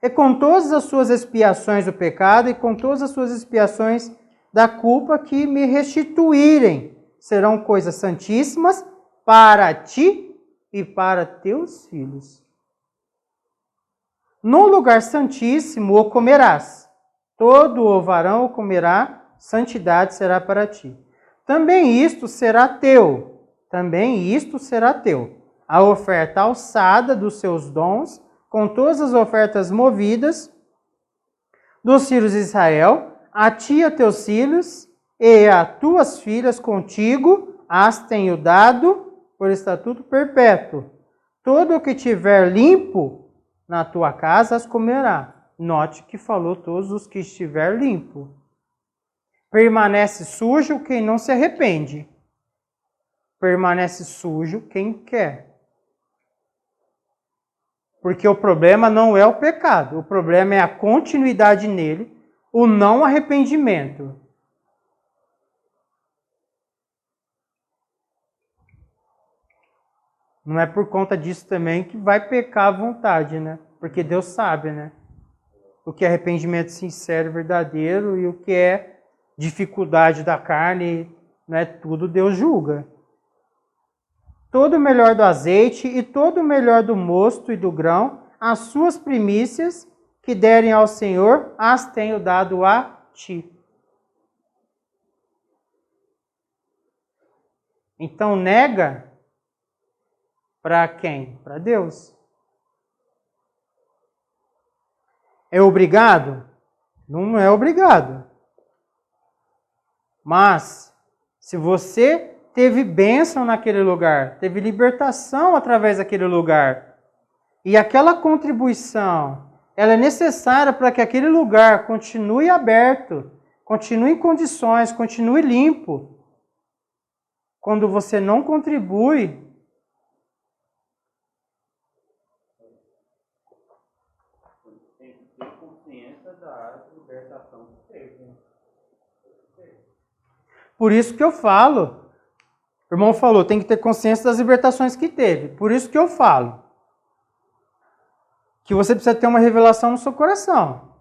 e com todas as suas expiações do pecado e com todas as suas expiações da culpa que me restituírem. Serão coisas santíssimas para ti e para teus filhos. No lugar santíssimo o comerás. Todo o varão o comerá, santidade será para ti. Também isto será teu. Também isto será teu. A oferta alçada dos seus dons, com todas as ofertas movidas dos filhos de Israel, a ti e a teus filhos, e a tuas filhas contigo, as tenho dado por estatuto perpétuo. Todo o que tiver limpo na tua casa as comerá. Note que falou todos os que estiver limpo. Permanece sujo quem não se arrepende. Permanece sujo quem quer. Porque o problema não é o pecado, o problema é a continuidade nele, o não arrependimento. Não é por conta disso também que vai pecar à vontade, né? Porque Deus sabe, né? O que é arrependimento sincero e verdadeiro e o que é dificuldade da carne, né? Tudo Deus julga. Todo o melhor do azeite e todo o melhor do mosto e do grão, as suas primícias que derem ao Senhor, as tenho dado a ti. Então nega para quem? Para Deus. É obrigado? Não é obrigado. Mas, se você teve bênção naquele lugar, teve libertação através daquele lugar, e aquela contribuição, ela é necessária para que aquele lugar continue aberto, continue em condições, continue limpo. Quando você não contribui, tem que ter consciência da libertação que teve. Por isso que eu falo, o irmão falou, tem que ter consciência das libertações que teve. Por isso que eu falo, que você precisa ter uma revelação no seu coração.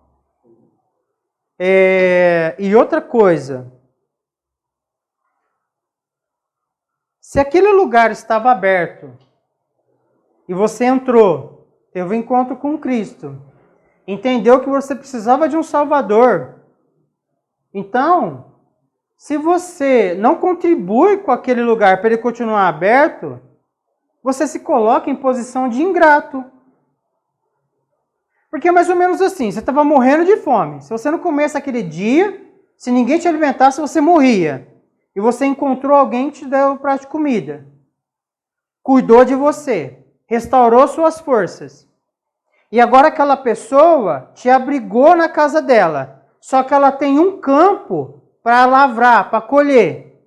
E outra coisa, se aquele lugar estava aberto e você entrou, teve um encontro com Cristo, entendeu que você precisava de um Salvador, então, se você não contribui com aquele lugar para ele continuar aberto, você se coloca em posição de ingrato. Porque é mais ou menos assim, você estava morrendo de fome. Se você não comesse aquele dia, se ninguém te alimentasse, você morria. E você encontrou alguém que te deu um prato de comida. Cuidou de você. Restaurou suas forças. E agora aquela pessoa te abrigou na casa dela. Só que ela tem um campo para lavrar, para colher.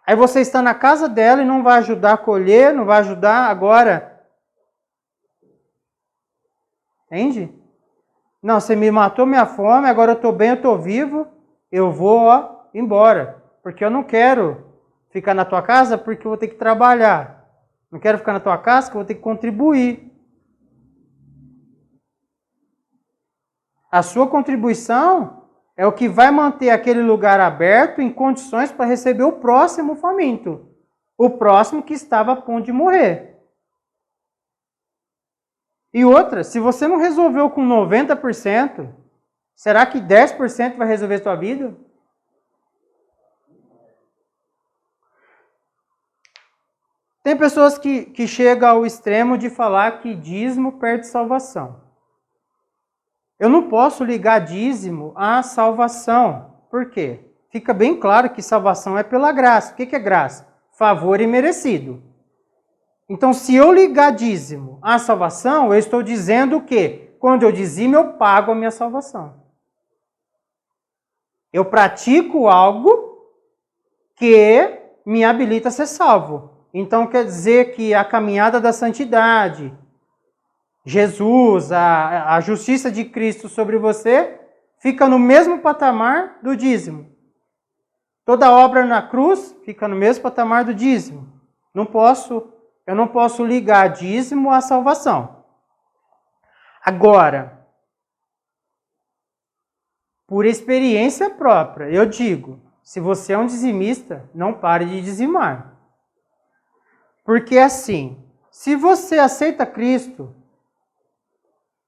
Aí você está na casa dela e não vai ajudar a colher, não vai ajudar agora. Entende? Não, você me matou minha fome, agora eu estou bem, eu estou vivo, eu vou embora. Porque eu não quero ficar na tua casa porque eu vou ter que trabalhar. Não quero ficar na tua casa porque eu vou ter que contribuir. A sua contribuição é o que vai manter aquele lugar aberto em condições para receber o próximo faminto. O próximo que estava a ponto de morrer. E outra, se você não resolveu com 90%, será que 10% vai resolver a sua vida? Tem pessoas que chegam ao extremo de falar que dízimo perde salvação. Eu não posso ligar dízimo à salvação. Por quê? Fica bem claro que salvação é pela graça. O que é graça? Favor imerecido. Então, se eu ligar dízimo à salvação, eu estou dizendo que quando eu dizimo, eu pago a minha salvação. Eu pratico algo que me habilita a ser salvo. Então, quer dizer que a caminhada da santidade, Jesus, a justiça de Cristo sobre você, fica no mesmo patamar do dízimo. Toda obra na cruz fica no mesmo patamar do dízimo. Eu não posso ligar dízimo à salvação. Agora, por experiência própria, eu digo, se você é um dizimista, não pare de dizimar. Porque assim, se você aceita Cristo,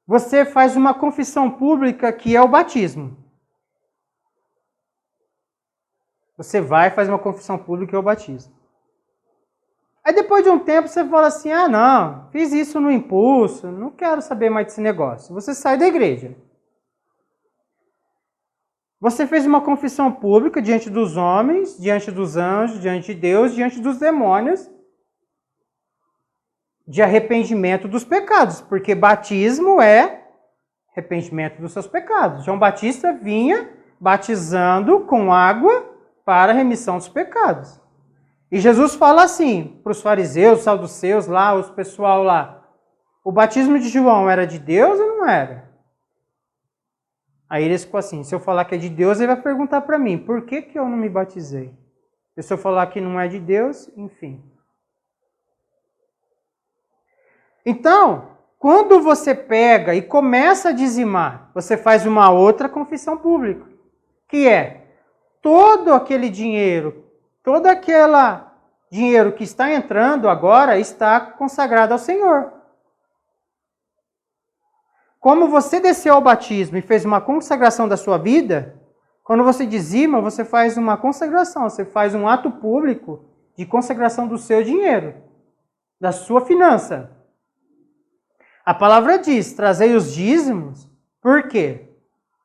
você faz uma confissão pública que é o batismo. Você vai e faz uma confissão pública que é o batismo. Aí depois de um tempo você fala assim, ah não, fiz isso no impulso, não quero saber mais desse negócio. Você sai da igreja. Você fez uma confissão pública diante dos homens, diante dos anjos, diante de Deus, diante dos demônios, de arrependimento dos pecados, porque batismo é arrependimento dos seus pecados. João Batista vinha batizando com água para a remissão dos pecados. E Jesus fala assim para os fariseus, saduceus lá, os pessoal lá, o batismo de João era de Deus ou não era? Aí eles ficam assim, se eu falar que é de Deus, ele vai perguntar para mim, por que eu não me batizei? E se eu falar que não é de Deus, enfim. Então, quando você pega e começa a dizimar, você faz uma outra confissão pública, que é todo aquele dinheiro, todo aquele dinheiro que está entrando agora está consagrado ao Senhor. Como você desceu ao batismo e fez uma consagração da sua vida, quando você dizima, você faz uma consagração, você faz um ato público de consagração do seu dinheiro, da sua finança. A palavra diz, trazei os dízimos, por quê?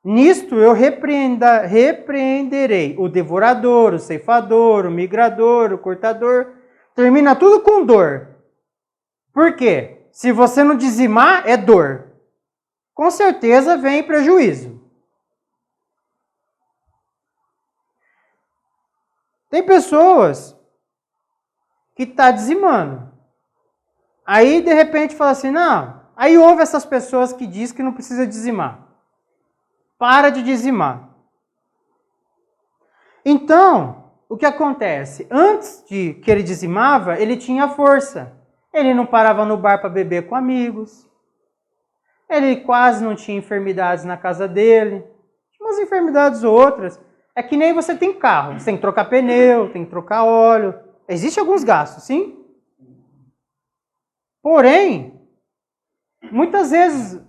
Nisto eu repreenderei o devorador, o ceifador, o migrador, o cortador. Termina tudo com dor. Por quê? Se você não dizimar, é dor. Com certeza vem prejuízo. Tem pessoas que estão dizimando. Aí, de repente, fala assim, não. Aí houve essas pessoas que dizem que não precisa dizimar. Para de dizimar. Então, o que acontece? Antes de que ele dizimava, ele tinha força. Ele não parava no bar para beber com amigos. Ele quase não tinha enfermidades na casa dele. Tinha umas enfermidades ou outras. É que nem você tem carro. Você tem que trocar pneu, tem que trocar óleo. Existem alguns gastos, sim? Porém, muitas vezes,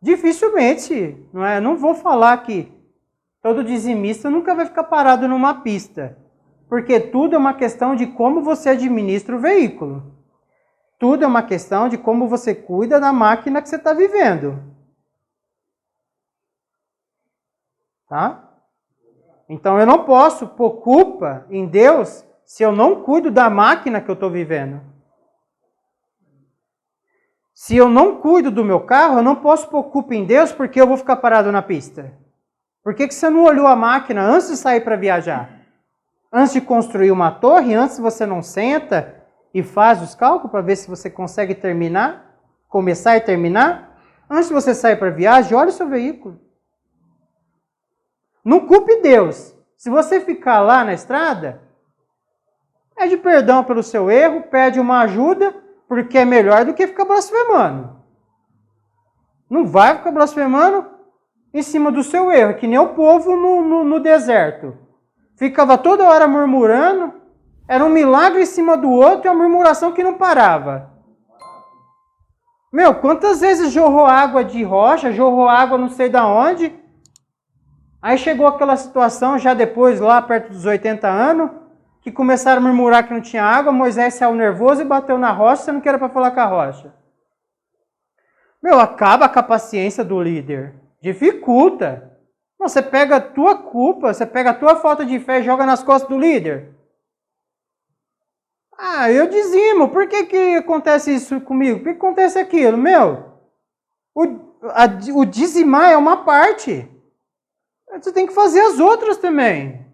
dificilmente, não vou falar que todo dizimista nunca vai ficar parado numa pista. Porque tudo é uma questão de como você administra o veículo. Tudo é uma questão de como você cuida da máquina que você está vivendo. Tá? Então eu não posso pôr culpa em Deus se eu não cuido da máquina que eu estou vivendo. Se eu não cuido do meu carro, eu não posso pôr culpa em Deus porque eu vou ficar parado na pista. Por que você não olhou a máquina antes de sair para viajar? Antes de construir uma torre, antes você não senta e faz os cálculos para ver se você consegue terminar, começar e terminar? Antes de você sair para viagem, olha o seu veículo. Não culpe Deus. Se você ficar lá na estrada, pede perdão pelo seu erro, pede uma ajuda, porque é melhor do que ficar blasfemando. Não vai ficar blasfemando em cima do seu erro, que nem o povo no deserto. Ficava toda hora murmurando, era um milagre em cima do outro e uma murmuração que não parava. Meu, quantas vezes jorrou água de rocha, jorrou água não sei da onde, aí chegou aquela situação já depois, lá perto dos 80 anos, que começaram a murmurar que não tinha água, Moisés saiu nervoso e bateu na rocha, você não quer para falar com a rocha. Meu, acaba com a paciência do líder. Dificulta. Não, você pega a tua culpa, você pega a tua falta de fé e joga nas costas do líder. Ah, eu dizimo. Por que acontece isso comigo? Por que acontece aquilo? Meu, o dizimar é uma parte. Você tem que fazer as outras também.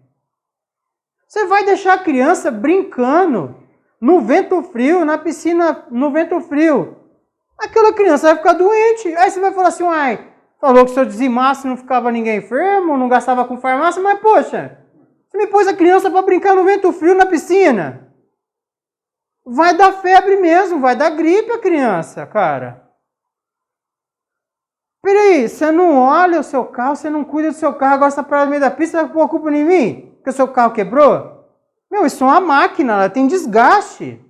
Você vai deixar a criança brincando no vento frio, na piscina no vento frio. Aquela criança vai ficar doente. Aí você vai falar assim, uai, falou que se eu dizimasse não ficava ninguém enfermo, não gastava com farmácia, mas poxa, você me pôs a criança para brincar no vento frio na piscina. Vai dar febre mesmo, vai dar gripe a criança, cara. Peraí, você não olha o seu carro, você não cuida do seu carro, agora você está parado no meio da pista, você vai pôr a culpa em mim? Porque o seu carro quebrou? Meu, isso é uma máquina, ela tem desgaste.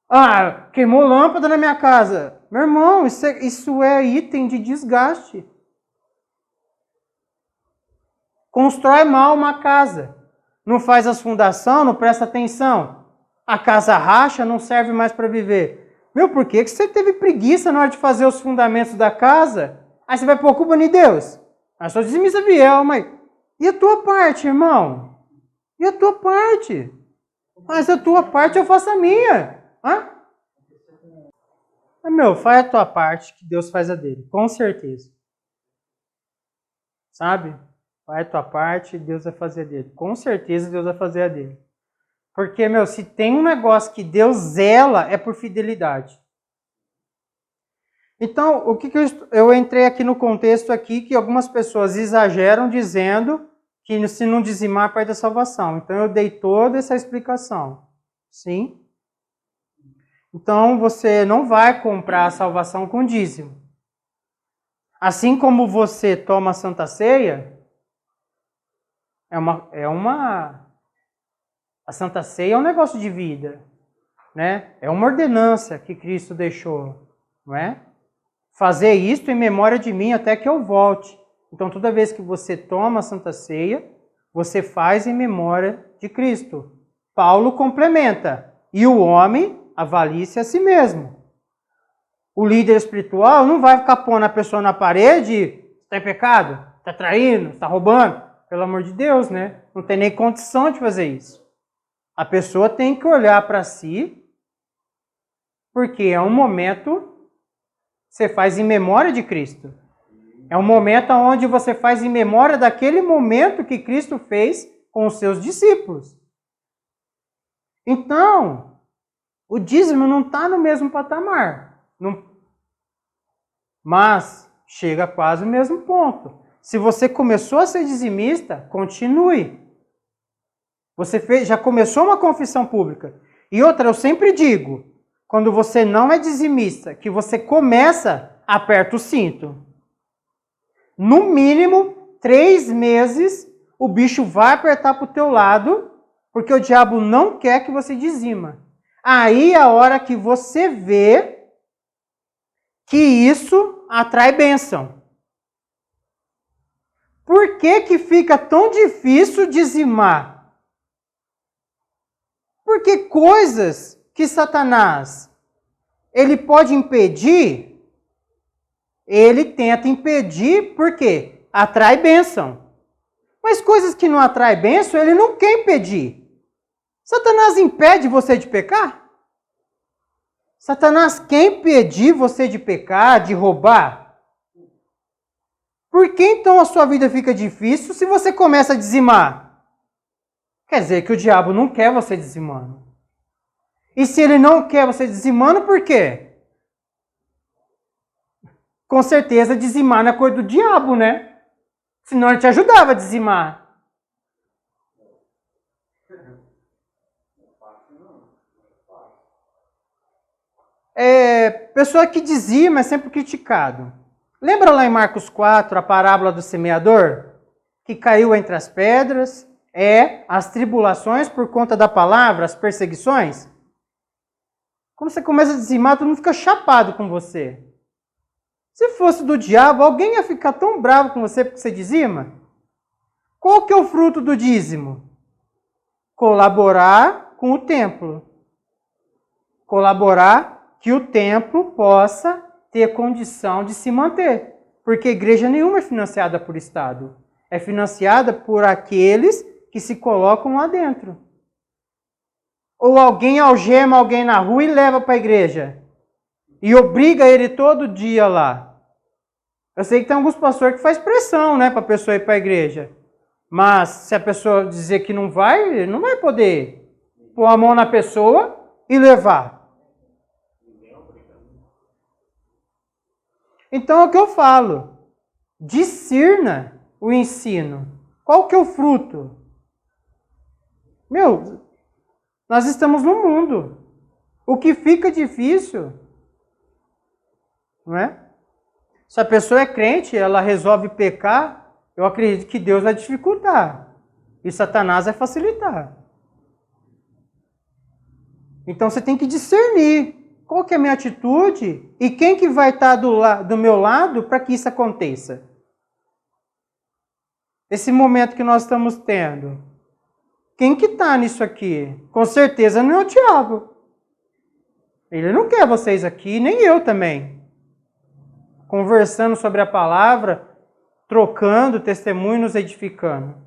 Ah, queimou lâmpada na minha casa. Meu irmão, isso é item de desgaste. Constrói mal uma casa. Não faz as fundações, não presta atenção. A casa racha, não serve mais para viver. Meu, por que você teve preguiça na hora de fazer os fundamentos da casa? Aí você vai pôr culpa em Deus. Eu sou dizimista fiel, mas... E a tua parte, irmão? E a tua parte? Mas a tua parte eu faço a minha. Hã? Meu, faz a tua parte que Deus faz a dele. Com certeza. Sabe? Faz a tua parte, Deus vai fazer a dele. Com certeza Deus vai fazer a dele. Porque, meu, se tem um negócio que Deus zela, é por fidelidade. Então, o que eu entrei aqui no contexto aqui, que algumas pessoas exageram dizendo que se não dizimar, perde a salvação. Então, eu dei toda essa explicação. Sim? Então, você não vai comprar a salvação com dízimo. Assim como você toma a Santa Ceia, a Santa Ceia é um negócio de vida, né? É uma ordenança que Cristo deixou, não é? Fazer isto em memória de mim até que eu volte. Então, toda vez que você toma a Santa Ceia, você faz em memória de Cristo. Paulo complementa. E o homem avalie-se a si mesmo. O líder espiritual não vai ficar pondo a pessoa na parede, está em pecado, está traindo, está roubando. Pelo amor de Deus, né? Não tem nem condição de fazer isso. A pessoa tem que olhar para si, porque é um momento que você faz em memória de Cristo. É um momento onde você faz em memória daquele momento que Cristo fez com os seus discípulos. Então, o dízimo não está no mesmo patamar. Mas chega quase o mesmo ponto. Se você começou a ser dizimista, continue. Você já começou uma confissão pública. E outra, eu sempre digo, quando você não é dizimista, que você começa, aperta o cinto. No mínimo, 3 meses, o bicho vai apertar para o teu lado, porque o diabo não quer que você dizima. Aí é a hora que você vê que isso atrai bênção. Por que fica tão difícil dizimar? Porque coisas que Satanás ele pode impedir, ele tenta impedir, por quê? Atrai bênção. Mas coisas que não atraem bênção, ele não quer impedir. Satanás impede você de pecar? Satanás quer impedir você de pecar, de roubar? Por que então a sua vida fica difícil se você começa a dizimar? Quer dizer que o diabo não quer você dizimando. E se ele não quer você dizimando, por quê? Com certeza dizimar na cor do diabo, né? Senão ele te ajudava a dizimar. Pessoa que dizima é sempre criticado. Lembra lá em Marcos 4, a parábola do semeador? Que caiu entre as pedras, as tribulações por conta da palavra, as perseguições. Quando você começa a dizimar, todo mundo fica chapado com você. Se fosse do diabo, alguém ia ficar tão bravo com você porque você dizima? Qual que é o fruto do dízimo? Colaborar com o templo. Colaborar que o templo possa ter condição de se manter. Porque igreja nenhuma é financiada por Estado. É financiada por aqueles que se colocam lá dentro. Ou alguém algema alguém na rua e leva para a igreja. E obriga ele todo dia lá. Eu sei que tem alguns pastores que faz pressão, né, para a pessoa ir para a igreja. Mas se a pessoa dizer que não vai, ele não vai poder pôr a mão na pessoa e levar. Então é o que eu falo. Discirna o ensino. Qual que é o fruto? Nós estamos no mundo. O que fica difícil, não é? Se a pessoa é crente, ela resolve pecar, eu acredito que Deus vai dificultar. E Satanás vai facilitar. Então você tem que discernir qual que é a minha atitude e quem que vai estar do meu lado para que isso aconteça. Esse momento que nós estamos tendo. Quem que está nisso aqui? Com certeza não é o Tiago. Ele não quer vocês aqui, nem eu também. Conversando sobre a palavra, trocando testemunho, nos edificando.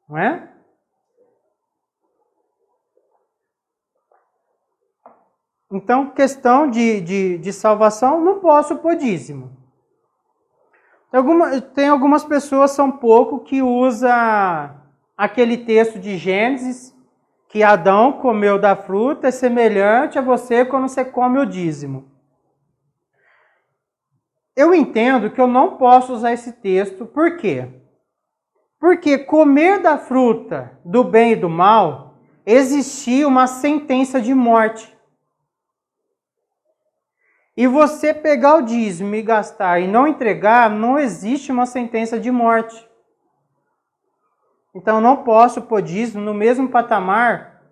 Não é? Então, questão de salvação, não posso pôr dízimo. Tem algumas pessoas, são pouco, que usam aquele texto de Gênesis, que Adão comeu da fruta, é semelhante a você quando você come o dízimo. Eu entendo que eu não posso usar esse texto, por quê? Porque comer da fruta do bem e do mal, existia uma sentença de morte. E você pegar o dízimo e gastar e não entregar, não existe uma sentença de morte. Então eu não posso pôr dízimo no mesmo patamar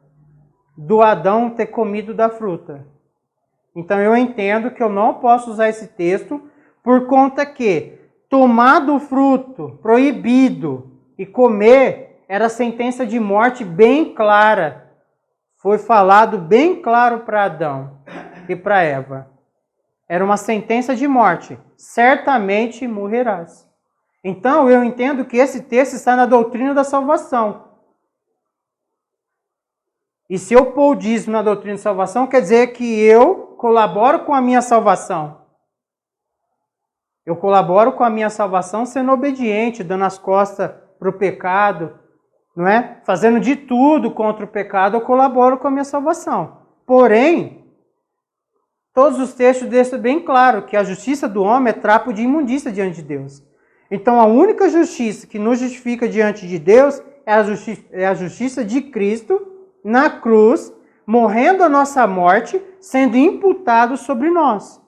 do Adão ter comido da fruta. Então eu entendo que eu não posso usar esse texto por conta que tomar do fruto proibido e comer era sentença de morte bem clara. Foi falado bem claro para Adão e para Eva. Era uma sentença de morte. Certamente morrerás. Então, eu entendo que esse texto está na doutrina da salvação. E se eu pôr o dízimo na doutrina da salvação, quer dizer que eu colaboro com a minha salvação. Eu colaboro com a minha salvação sendo obediente, dando as costas para o pecado, não é? Fazendo de tudo contra o pecado, eu colaboro com a minha salvação. Porém, todos os textos deixam bem claro que a justiça do homem é trapo de imundícia diante de Deus. Então, a única justiça que nos justifica diante de Deus é a justiça de Cristo na cruz, morrendo a nossa morte, sendo imputado sobre nós.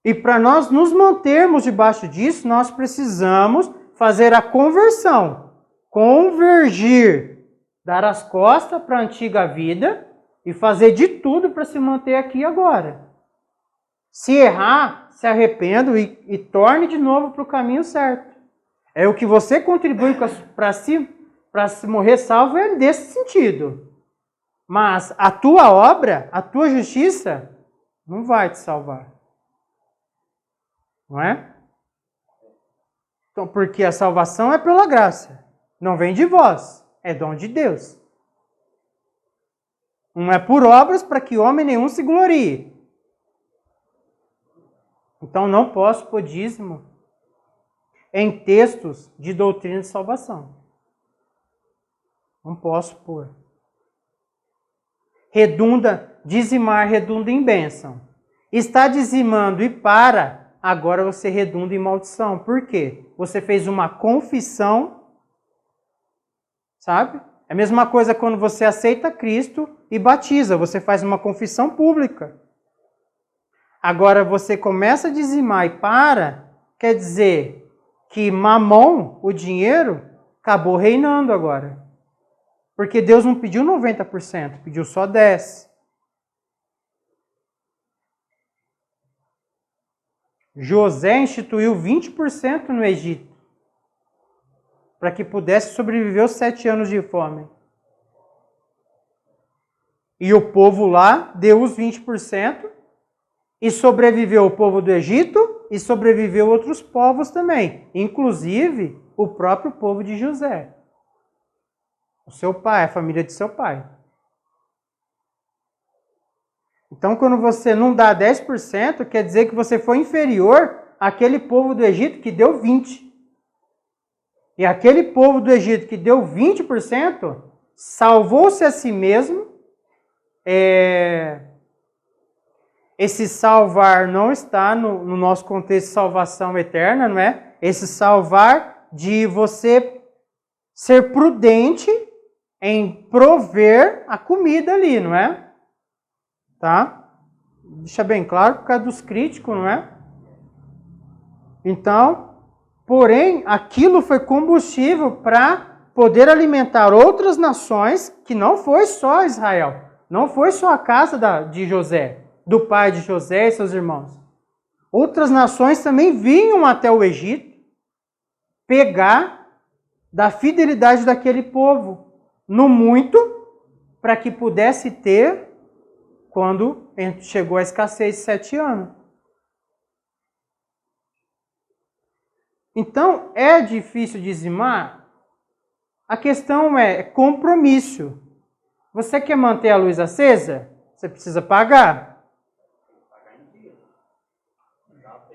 E para nós nos mantermos debaixo disso, nós precisamos fazer a conversão, convergir, dar as costas para a antiga vida e fazer de tudo para se manter aqui agora. Se errar, se arrependa e torne de novo para o caminho certo. É o que você contribui para se morrer salvo é desse sentido. Mas a tua obra, a tua justiça, não vai te salvar. Não é? Então, porque a salvação é pela graça. Não vem de vós, é dom de Deus. Não é por obras para que homem nenhum se glorie. Então não posso pôr dízimo em textos de doutrina de salvação. Não posso pôr. Dizimar redunda em bênção. Está dizimando e para, agora você redunda em maldição. Por quê? Você fez uma confissão, sabe? É a mesma coisa quando você aceita Cristo e batiza, você faz uma confissão pública. Agora você começa a dizimar e para, quer dizer que Mamon, o dinheiro, acabou reinando agora. Porque Deus não pediu 90%, pediu só 10%. José instituiu 20% no Egito, para que pudesse sobreviver os 7 anos de fome. E o povo lá deu os 20%, e sobreviveu o povo do Egito, e sobreviveu outros povos também, inclusive o próprio povo de José. O seu pai, a família de seu pai. Então, quando você não dá 10%, quer dizer que você foi inferior àquele povo do Egito que deu 20%. E aquele povo do Egito que deu 20%, salvou-se a si mesmo. Esse salvar não está no nosso contexto de salvação eterna, não é? Esse salvar de você ser prudente em prover a comida ali, não é? Tá? Deixa bem claro por causa dos críticos, não é? Então, porém, aquilo foi combustível para poder alimentar outras nações, que não foi só Israel, não foi só a casa de José, do pai de José e seus irmãos. Outras nações também vinham até o Egito pegar da fidelidade daquele povo, no muito, para que pudesse ter quando chegou a escassez de 7 anos. Então, é difícil dizimar? A questão é compromisso. Você quer manter a luz acesa? Você precisa pagar.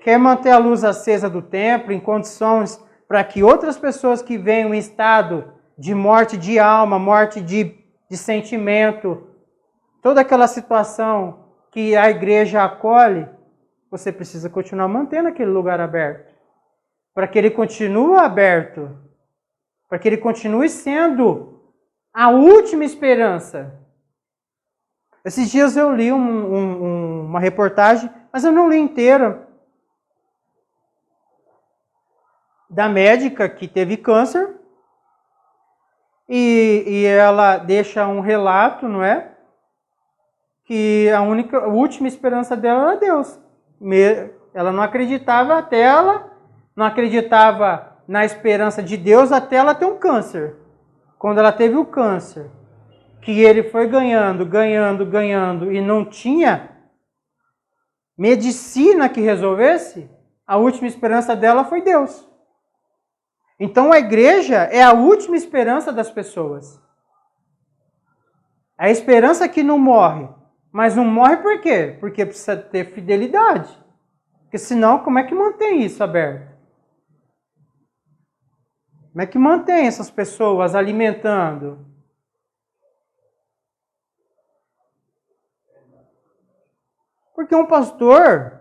Quer manter a luz acesa do templo em condições para que outras pessoas que venham em estado de morte de alma, morte de sentimento, toda aquela situação que a igreja acolhe, você precisa continuar mantendo aquele lugar aberto. Para que ele continue aberto. Para que ele continue sendo a última esperança. Esses dias eu li uma reportagem, mas eu não li inteira, da médica que teve câncer, e ela deixa um relato, não é? Que a última esperança dela era Deus. Ela não acreditava não acreditava na esperança de Deus até ela ter um câncer. Quando ela teve o câncer, que ele foi ganhando, e não tinha medicina que resolvesse, a última esperança dela foi Deus. Então a igreja é a última esperança das pessoas. É a esperança que não morre. Mas não morre por quê? Porque precisa ter fidelidade. Porque senão, como é que mantém isso aberto? Como é que mantém essas pessoas alimentando? Porque um pastor...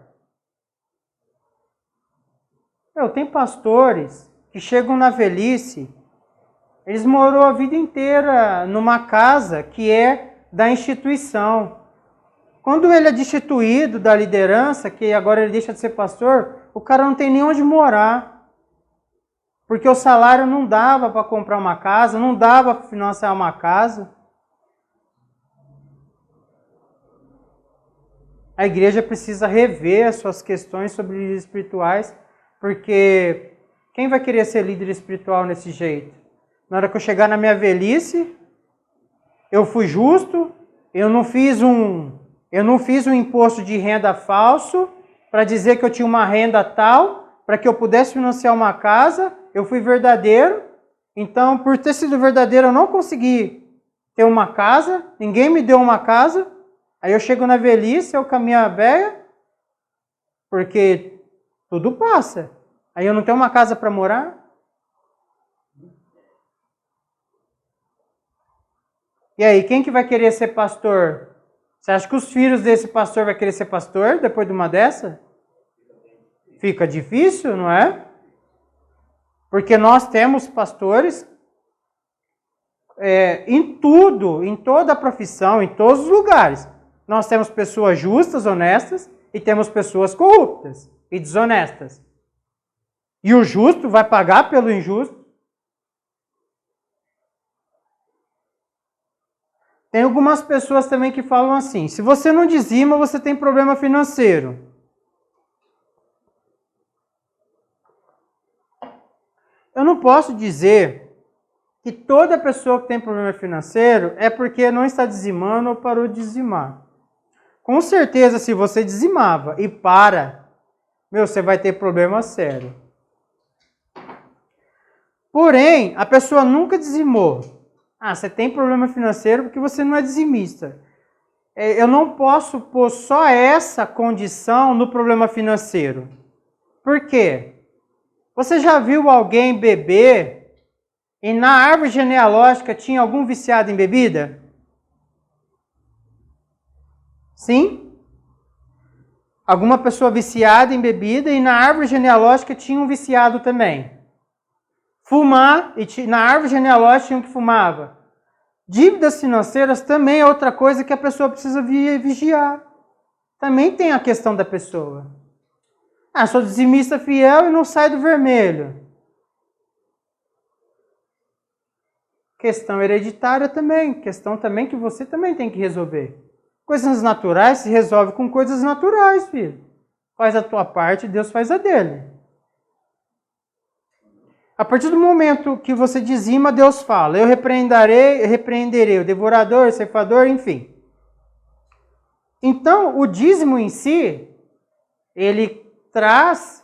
tem pastores que chegam na velhice, eles moram a vida inteira numa casa que é da instituição. Quando ele é destituído da liderança, que agora ele deixa de ser pastor, o cara não tem nem onde morar. Porque o salário não dava para comprar uma casa, não dava para financiar uma casa. A igreja precisa rever as suas questões sobre líderes espirituais, porque quem vai querer ser líder espiritual desse jeito? Na hora que eu chegar na minha velhice, eu fui justo, eu não fiz um imposto de renda falso para dizer que eu tinha uma renda tal, para que eu pudesse financiar uma casa, eu fui verdadeiro, então por ter sido verdadeiro eu não consegui ter uma casa, ninguém me deu uma casa, aí eu chego na velhice, eu com a minha véia, porque tudo passa. Aí eu não tenho uma casa para morar? E aí, quem que vai querer ser pastor? Você acha que os filhos desse pastor vão querer ser pastor depois de uma dessa? Fica difícil, não é? Porque nós temos pastores em tudo, em toda a profissão, em todos os lugares. Nós temos pessoas justas, honestas, e temos pessoas corruptas e desonestas. E o justo vai pagar pelo injusto. Tem algumas pessoas também que falam assim, se você não dizima, você tem problema financeiro. Eu não posso dizer que toda pessoa que tem problema financeiro é porque não está dizimando ou parou de dizimar. Com certeza, se você dizimava e você vai ter problema sério. Porém, a pessoa nunca dizimou. Você tem problema financeiro porque você não é dizimista. Eu não posso pôr só essa condição no problema financeiro. Por quê? Você já viu alguém beber e na árvore genealógica tinha algum viciado em bebida? Sim? Alguma pessoa viciada em bebida e na árvore genealógica tinha um viciado também. Fumar, e na árvore genealógica tinha um que fumava. Dívidas financeiras também é outra coisa que a pessoa precisa vigiar. Também tem a questão da pessoa. Ah, sou dizimista fiel e não sai do vermelho. Questão hereditária também. Questão também que você também tem que resolver. Coisas naturais se resolve com coisas naturais, filho. Faz a tua parte, Deus faz a dele. A partir do momento que você dizima, Deus fala, eu repreenderei o devorador, o ceifador, enfim. Então, o dízimo em si, ele traz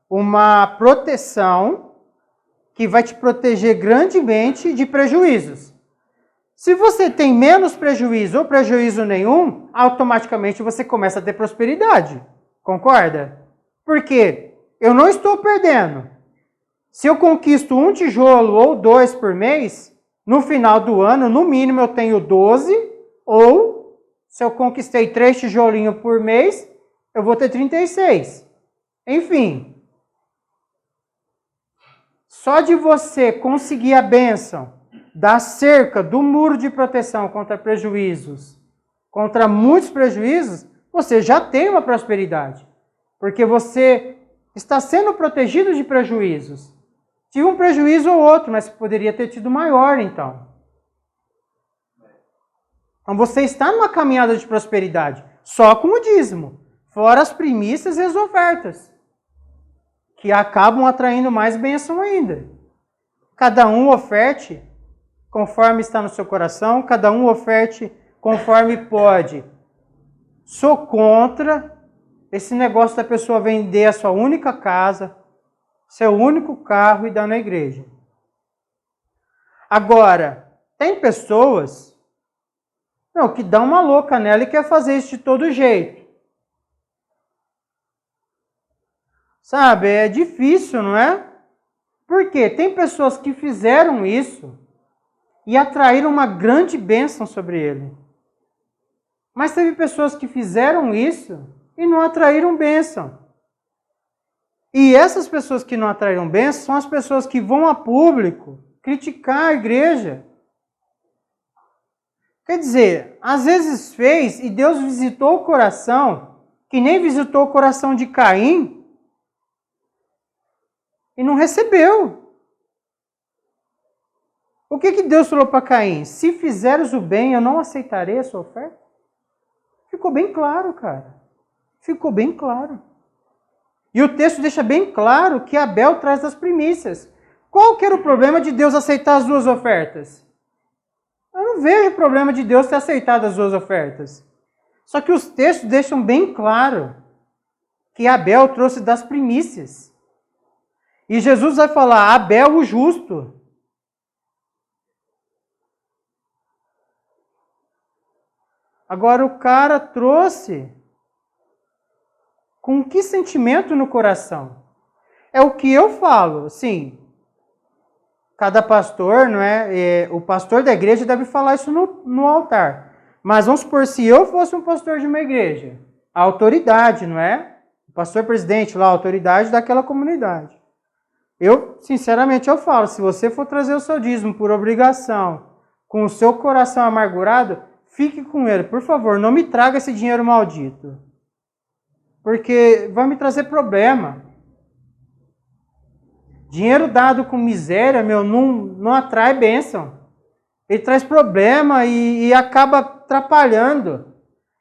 uma proteção que vai te proteger grandemente de prejuízos. Se você tem menos prejuízo ou prejuízo nenhum, automaticamente você começa a ter prosperidade. Concorda? Por quê? Eu não estou perdendo. Se eu conquisto um tijolo ou 2 por mês, no final do ano, no mínimo eu tenho 12, ou se eu conquistei 3 tijolinhos por mês, eu vou ter 36. Enfim. Só de você conseguir a bênção da cerca, do muro de proteção contra prejuízos, contra muitos prejuízos, você já tem uma prosperidade. Porque você está sendo protegido de prejuízos. Tive um prejuízo ou outro, mas poderia ter tido maior, então. Então você está numa caminhada de prosperidade, só com o dízimo, fora as primícias e as ofertas, que acabam atraindo mais bênção ainda. Cada um oferte conforme está no seu coração, cada um oferte conforme pode. Sou contra esse negócio da pessoa vender a sua única casa, seu único carro e dar na igreja. Agora, tem pessoas que dão uma louca nela e quer fazer isso de todo jeito. Sabe, é difícil, não é? Porque tem pessoas que fizeram isso e atraíram uma grande bênção sobre ele. Mas teve pessoas que fizeram isso e não atraíram bênção. E essas pessoas que não atraíram bênção são as pessoas que vão a público criticar a igreja. Quer dizer, às vezes fez e Deus visitou o coração, que nem visitou o coração de Caim, e não recebeu. O que Deus falou para Caim? Se fizeres o bem, eu não aceitarei a sua oferta? Ficou bem claro, cara. Ficou bem claro. E o texto deixa bem claro que Abel traz as primícias. Qual que era o problema de Deus aceitar as duas ofertas? Eu não vejo problema de Deus ter aceitado as duas ofertas. Só que os textos deixam bem claro que Abel trouxe das primícias. E Jesus vai falar, Abel o justo. Agora o cara trouxe com que sentimento no coração? É o que eu falo, sim. Cada pastor, não é? O pastor da igreja deve falar isso no altar. Mas vamos supor, se eu fosse um pastor de uma igreja, a autoridade, não é? O pastor presidente lá, a autoridade daquela comunidade. Eu, sinceramente, eu falo, se você for trazer o seu dízimo por obrigação, com o seu coração amargurado, fique com ele. Por favor, não me traga esse dinheiro maldito. Porque vai me trazer problema. Dinheiro dado com miséria, não atrai bênção. Ele traz problema e acaba atrapalhando.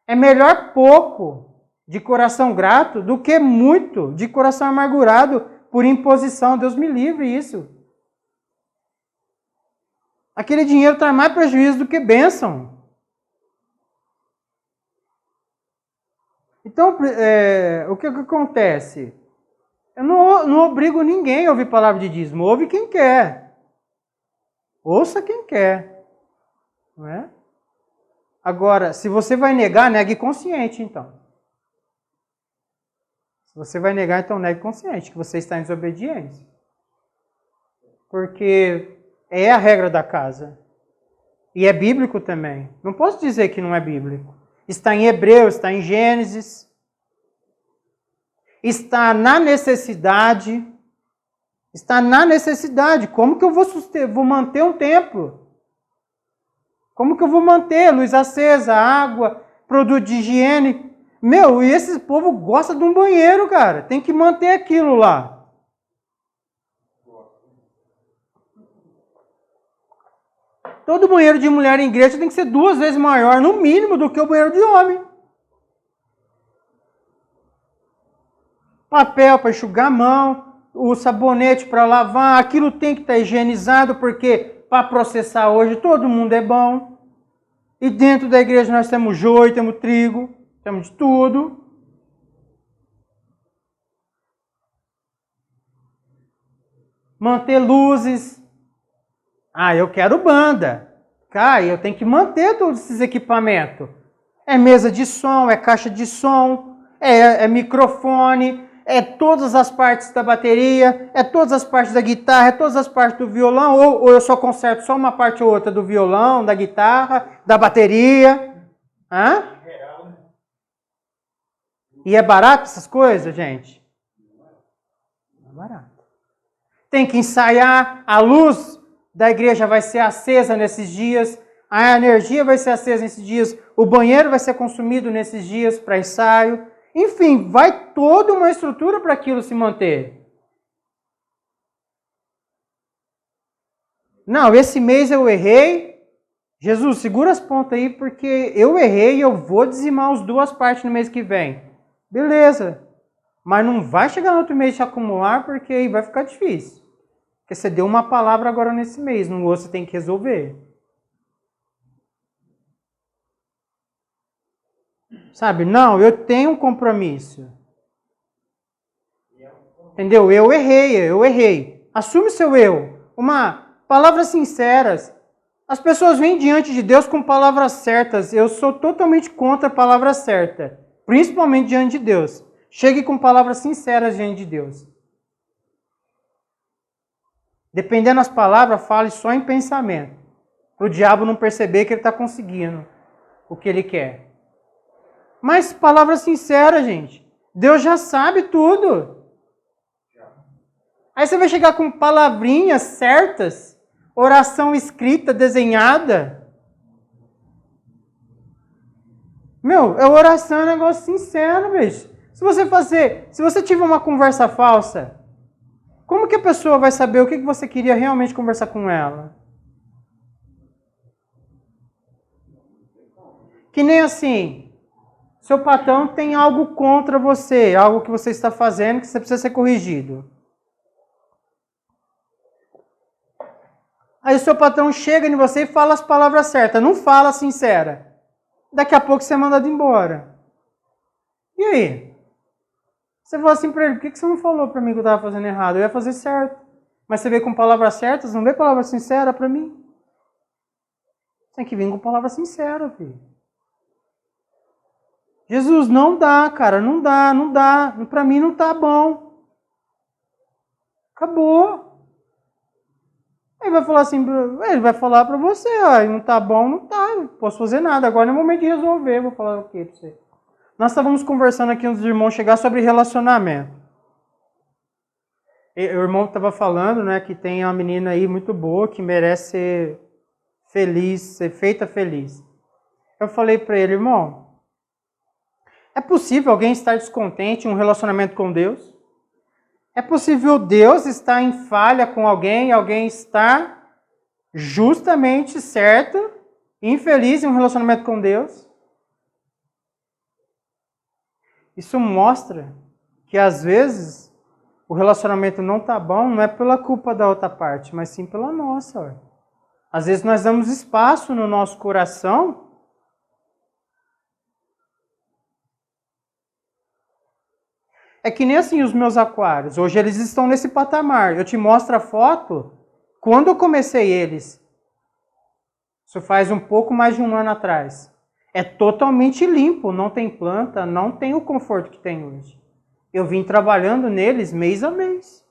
É melhor pouco de coração grato do que muito de coração amargurado por imposição. Deus me livre isso. Aquele dinheiro traz mais prejuízo do que bênção. Então, o que acontece? Eu não obrigo ninguém a ouvir palavra de dízimo. Ouve quem quer. Ouça quem quer. Não é? Agora, se você vai negar, negue consciente, então. Se você vai negar, então negue consciente, que você está em desobediência. Porque é a regra da casa. E é bíblico também. Não posso dizer que não é bíblico. Está em Hebreus, está em Gênesis. Está na necessidade. Está na necessidade. Como que eu vou manter um templo? Como que eu vou manter luz acesa, água, produto de higiene? Meu, e esse povo gosta de um banheiro, cara. Tem que manter aquilo lá. Todo banheiro de mulher em igreja tem que ser 2 vezes maior, no mínimo, do que o banheiro de homem. Papel para enxugar a mão, o sabonete para lavar, aquilo tem que estar higienizado, porque para processar hoje todo mundo é bom. E dentro da igreja nós temos joio, temos trigo, temos de tudo. Manter luzes. Ah, eu quero banda. Cara, eu tenho que manter todos esses equipamentos. É mesa de som, é caixa de som, é microfone, é todas as partes da bateria, é todas as partes da guitarra, é todas as partes do violão, ou eu só conserto só uma parte ou outra do violão, da guitarra, da bateria. Hã? E é barato essas coisas, gente? Não é barato. Tem que ensaiar, a luz da igreja vai ser acesa nesses dias, a energia vai ser acesa nesses dias, o banheiro vai ser consumido nesses dias para ensaio. Enfim, vai toda uma estrutura para aquilo se manter. Não, esse mês eu errei. Jesus, segura as pontas aí, porque eu errei e eu vou dizimar as 2 partes no mês que vem. Beleza. Mas não vai chegar no outro mês te acumular, porque aí vai ficar difícil. Porque você deu uma palavra agora nesse mês, no outro você tem que resolver. Sabe? Não, eu tenho um compromisso. Entendeu? Eu errei. Assume seu erro. Palavras sinceras. As pessoas vêm diante de Deus com palavras certas. Eu sou totalmente contra a palavra certa. Principalmente diante de Deus. Chegue com palavras sinceras diante de Deus. Dependendo das palavras, fale só em pensamento. Para o diabo não perceber que ele está conseguindo o que ele quer. Mas palavras sinceras, gente. Deus já sabe tudo. Aí você vai chegar com palavrinhas certas, oração escrita, desenhada. Meu, oração é um negócio sincero, bicho. Se você tiver uma conversa falsa, como que a pessoa vai saber o que você queria realmente conversar com ela? Que nem assim, seu patrão tem algo contra você, algo que você está fazendo que você precisa ser corrigido. Aí o seu patrão chega em você e fala as palavras certas, não fala sincera. Daqui a pouco você é mandado embora. E aí? Você fala assim para ele, por que você não falou para mim que eu estava fazendo errado? Eu ia fazer certo. Mas você vê com palavras certas, não vê palavra sincera para mim? Você tem que vir com palavra sincera, filho. Jesus, não dá, cara, não dá. Para mim não tá bom. Acabou. Ele vai falar assim, ele vai falar para você, não tá bom, não tá, não posso fazer nada, agora não é o momento de resolver, vou falar o quê para você? Nós estávamos conversando aqui antes do irmão chegar sobre relacionamento. O irmão estava falando, né, que tem uma menina aí muito boa, que merece ser feliz, ser feita feliz. Eu falei para ele, irmão, é possível alguém estar descontente em um relacionamento com Deus? É possível Deus estar em falha com alguém estar justamente certo e infeliz em um relacionamento com Deus? Isso mostra que às vezes o relacionamento não está bom, não é pela culpa da outra parte, mas sim pela nossa. Ó. Às vezes nós damos espaço no nosso coração é que nem assim os meus aquários. Hoje eles estão nesse patamar. Eu te mostro a foto quando eu comecei eles. Isso faz um pouco mais de 1 ano atrás. É totalmente limpo, não tem planta, não tem o conforto que tem hoje. Eu vim trabalhando neles mês a mês.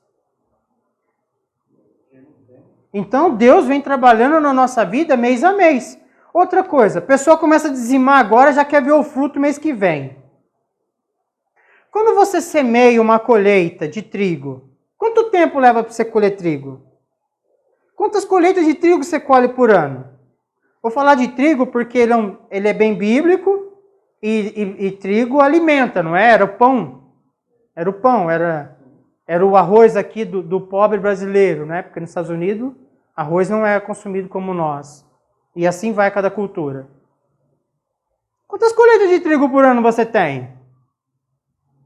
Então Deus vem trabalhando na nossa vida mês a mês. Outra coisa, a pessoa começa a dizimar agora, já quer ver o fruto mês que vem. Quando você semeia uma colheita de trigo, quanto tempo leva para você colher trigo? Quantas colheitas de trigo você colhe por ano? Vou falar de trigo porque ele é bem bíblico E trigo alimenta, não é? Era o pão. Era o pão, era o arroz aqui do pobre brasileiro, né? Porque nos Estados Unidos, arroz não é consumido como nós. E assim vai cada cultura. Quantas colheitas de trigo por ano você tem?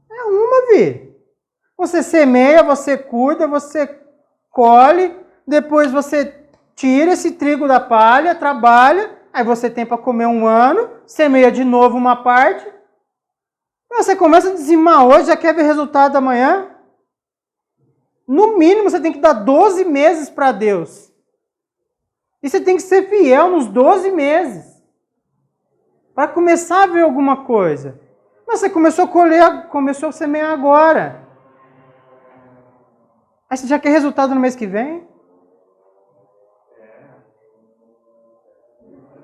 É uma, Vi. Você semeia, você cuida, você colhe, depois você tira esse trigo da palha, trabalha, aí você tem para comer um ano, semeia de novo uma parte, você começa a dizimar hoje, já quer ver resultado amanhã? No mínimo você tem que dar 12 meses para Deus. E você tem que ser fiel nos 12 meses. Para começar a ver alguma coisa. Mas você começou a colher, começou a semear agora. Aí você já quer resultado no mês que vem?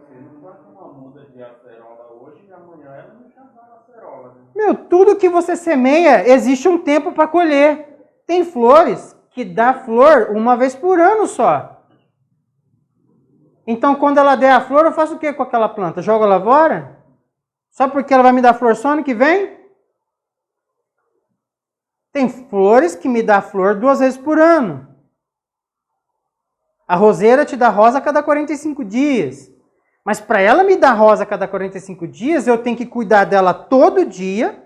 Você não vai com uma muda de acerola hoje e amanhã ela não já está na acerola. Né? Meu, tudo que você semeia, existe um tempo para colher. Tem flores que dá flor uma vez por ano só. Então, quando ela der a flor, eu faço o que com aquela planta? Jogo ela fora? Só porque ela vai me dar flor só ano que vem? Tem flores que me dá flor 2 vezes por ano. A roseira te dá rosa a cada 45 dias. Mas para ela me dar rosa a cada 45 dias, eu tenho que cuidar dela todo dia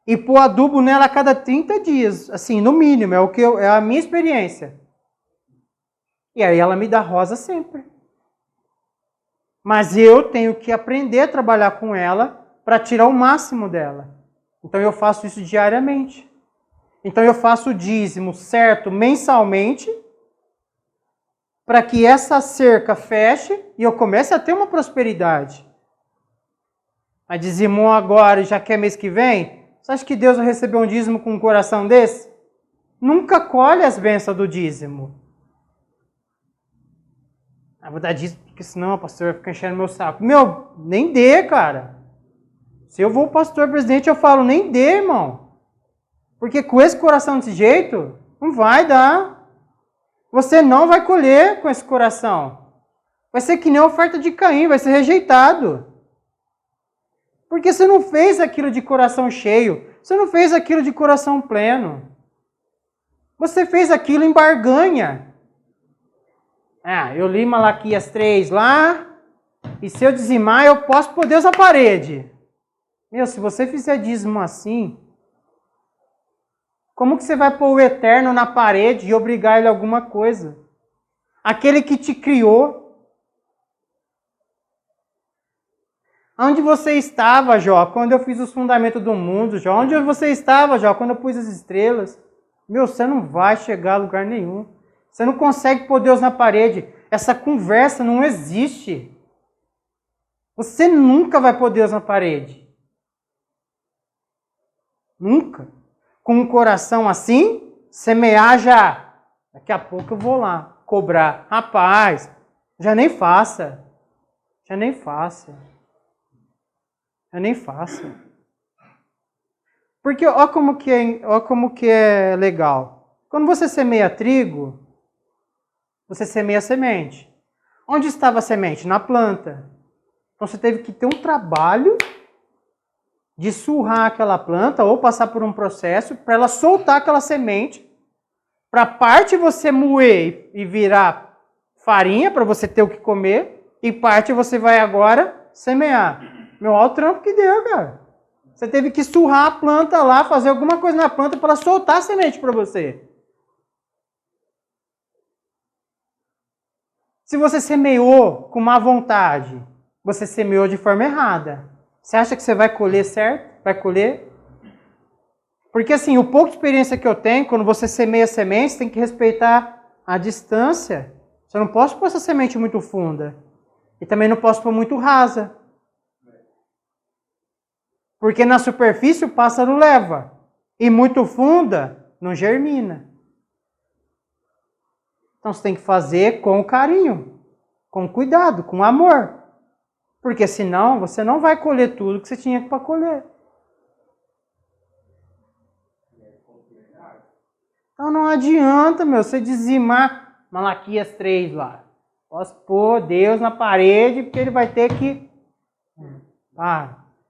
e pôr adubo nela a cada 30 dias. Assim, no mínimo, é a minha experiência. E aí ela me dá rosa sempre. Mas eu tenho que aprender a trabalhar com ela para tirar o máximo dela. Então eu faço isso diariamente. Então eu faço o dízimo certo mensalmente para que essa cerca feche e eu comece a ter uma prosperidade. A dizimou agora e já quer mês que vem? Você acha que Deus vai receber um dízimo com um coração desse? Nunca colhe as bênçãos do dízimo. Ah, vou dar dízimo porque senão o pastor vai ficar enchendo meu saco. Meu, nem dê, cara. Se eu vou pastor presidente, eu falo, nem dê, irmão. Porque com esse coração desse jeito, não vai dar. Você não vai colher com esse coração. Vai ser que nem a oferta de Caim, vai ser rejeitado. Porque você não fez aquilo de coração cheio. Você não fez aquilo de coração pleno. Você fez aquilo em barganha. Ah, eu li Malaquias 3 lá, e se eu dizimar, eu posso pôr Deus na parede. Meu, se você fizer dízimo assim, como que você vai pôr o eterno na parede e obrigar ele a alguma coisa? Aquele que te criou. Onde você estava, Jó, quando eu fiz os fundamentos do mundo, Jó? Onde você estava, Jó, quando eu pus as estrelas? Meu, você não vai chegar a lugar nenhum. Você não consegue pôr Deus na parede. Essa conversa não existe. Você nunca vai pôr Deus na parede. Nunca. Com um coração assim, semear já. Daqui a pouco eu vou lá cobrar. Rapaz, já nem faça. Já nem faça. Já nem faça. Porque olha como que é legal. Quando você semeia trigo, você semeia semente. Onde estava a semente? Na planta. Então você teve que ter um trabalho de surrar aquela planta ou passar por um processo para ela soltar aquela semente, para parte você moer e virar farinha para você ter o que comer, e parte você vai agora semear. Meu, olha o trampo que deu, cara. Você teve que surrar a planta lá, fazer alguma coisa na planta para ela soltar a semente para você. Se você semeou com má vontade, você semeou de forma errada. Você acha que você vai colher certo? Vai colher? Porque assim, o pouco de experiência que eu tenho, quando você semeia semente, você tem que respeitar a distância. Você não pode pôr essa semente muito funda. E também não posso pôr muito rasa. Porque na superfície o pássaro leva. E muito funda, não germina. Então você tem que fazer com carinho, com cuidado, com amor. Porque senão você não vai colher tudo que você tinha para colher. Então não adianta, meu, você dizimar Malaquias 3 lá. Posso pôr Deus na parede, porque ele vai ter que...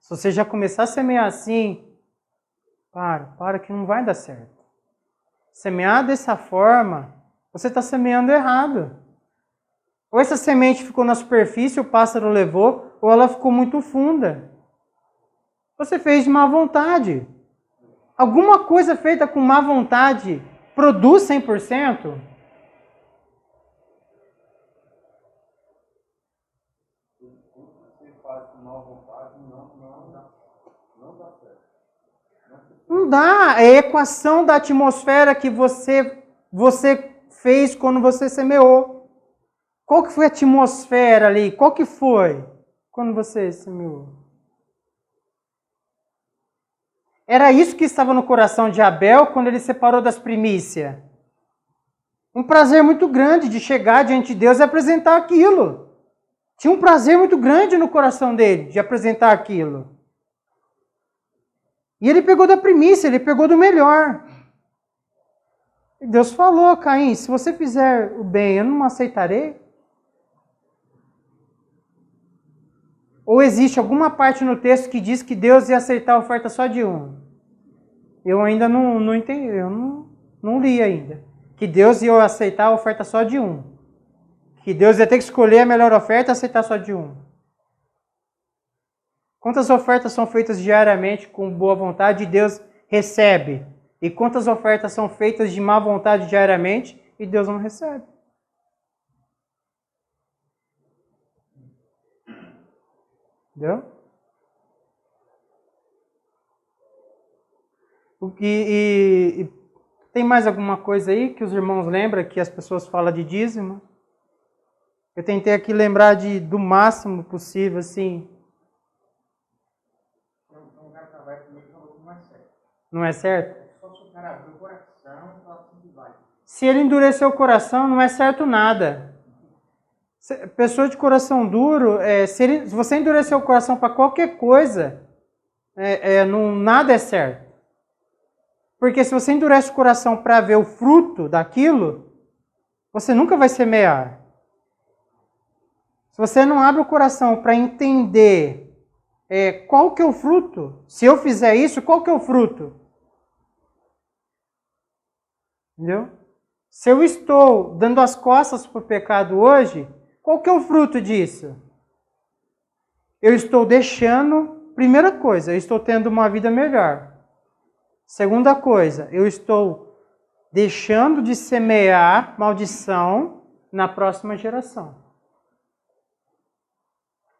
Se você já começar a semear assim, para que não vai dar certo. Semear dessa forma, você está semeando errado. Ou essa semente ficou na superfície, o pássaro levou, ou ela ficou muito funda. Você fez de má vontade. Alguma coisa feita com má vontade produz 100%? Não dá. É a equação da atmosfera que você fez quando você semeou. Qual que foi a atmosfera ali? Qual que foi quando você semeou? Era isso que estava no coração de Abel quando ele separou das primícias. Um prazer muito grande de chegar diante de Deus e apresentar aquilo. Tinha um prazer muito grande no coração dele de apresentar aquilo. E ele pegou da primícia, ele pegou do melhor. E Deus falou, Caim, se você fizer o bem, eu não aceitarei? Ou existe alguma parte no texto que diz que Deus ia aceitar a oferta só de um? Eu ainda não entendi, eu não li ainda. Que Deus ia aceitar a oferta só de um. Que Deus ia ter que escolher a melhor oferta e aceitar só de um. Quantas ofertas são feitas diariamente com boa vontade e Deus recebe? E quantas ofertas são feitas de má vontade diariamente e Deus não recebe? Entendeu? E tem mais alguma coisa aí que os irmãos lembram que as pessoas falam de dízimo? Eu tentei aqui lembrar do máximo possível, assim. Não é certo? Se ele endurecer o coração, não é certo nada. Pessoa de coração duro, se você endurecer o coração para qualquer coisa, nada é certo. Porque se você endurece o coração para ver o fruto daquilo, você nunca vai semear. Se você não abre o coração para entender qual que é o fruto, se eu fizer isso, qual que é o fruto? Entendeu? Se eu estou dando as costas para o pecado hoje, qual que é o fruto disso? Eu estou deixando, primeira coisa, eu estou tendo uma vida melhor. Segunda coisa, eu estou deixando de semear maldição na próxima geração.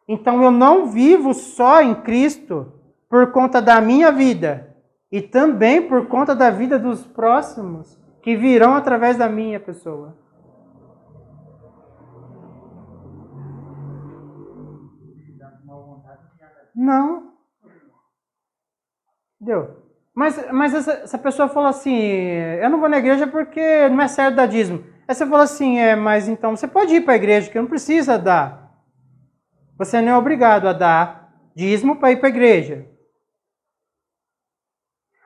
Então eu não vivo só em Cristo por conta da minha vida e também por conta da vida dos próximos que virão através da minha pessoa. Não. Entendeu? Mas essa pessoa falou assim, eu não vou na igreja porque não é certo dar dízimo. Aí você falou assim, mas então você pode ir para a igreja, que não precisa dar. Você não é obrigado a dar dízimo para ir para a igreja.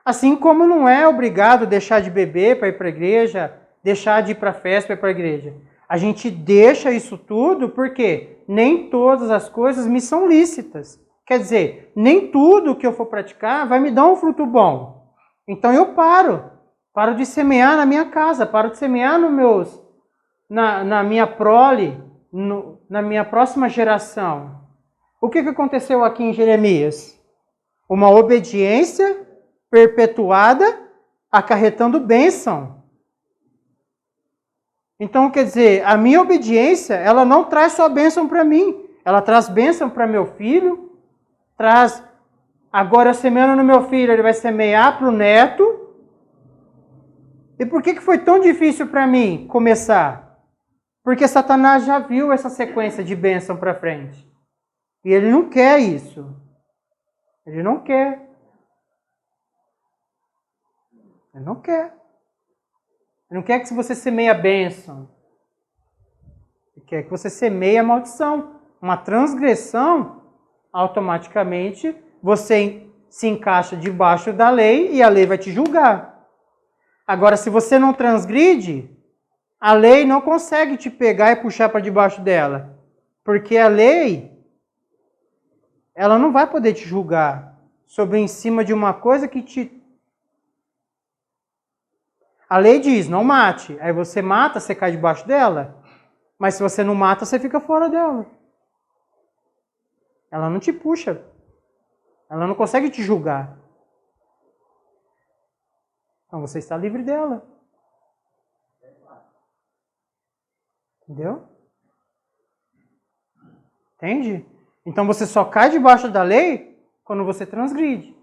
Assim como não é obrigado deixar de beber para ir para a igreja, deixar de ir para a festa para ir para a igreja. A gente deixa isso tudo porque nem todas as coisas me são lícitas. Quer dizer, nem tudo que eu for praticar vai me dar um fruto bom. Então eu paro de semear na minha casa, paro de semear na minha prole, na minha próxima geração. O que aconteceu aqui em Jeremias? Uma obediência perpetuada, acarretando bênção. Então, quer dizer, a minha obediência, ela não traz só bênção para mim, ela traz bênção para meu filho, agora eu semeando no meu filho, ele vai semear para o neto. E por que foi tão difícil para mim começar? Porque Satanás já viu essa sequência de bênção para frente. E ele não quer isso. Ele não quer. Ele não quer. Ele não quer que você semeie a bênção. Ele quer que você semeie a maldição. Uma transgressão, automaticamente, você se encaixa debaixo da lei e a lei vai te julgar. Agora, se você não transgride, a lei não consegue te pegar e puxar para debaixo dela. Porque a lei, ela não vai poder te julgar sobre em cima de uma coisa que te... A lei diz, não mate. Aí você mata, você cai debaixo dela. Mas se você não mata, você fica fora dela. Ela não te puxa. Ela não consegue te julgar. Então você está livre dela. Entendeu? Entende? Então você só cai debaixo da lei quando você transgride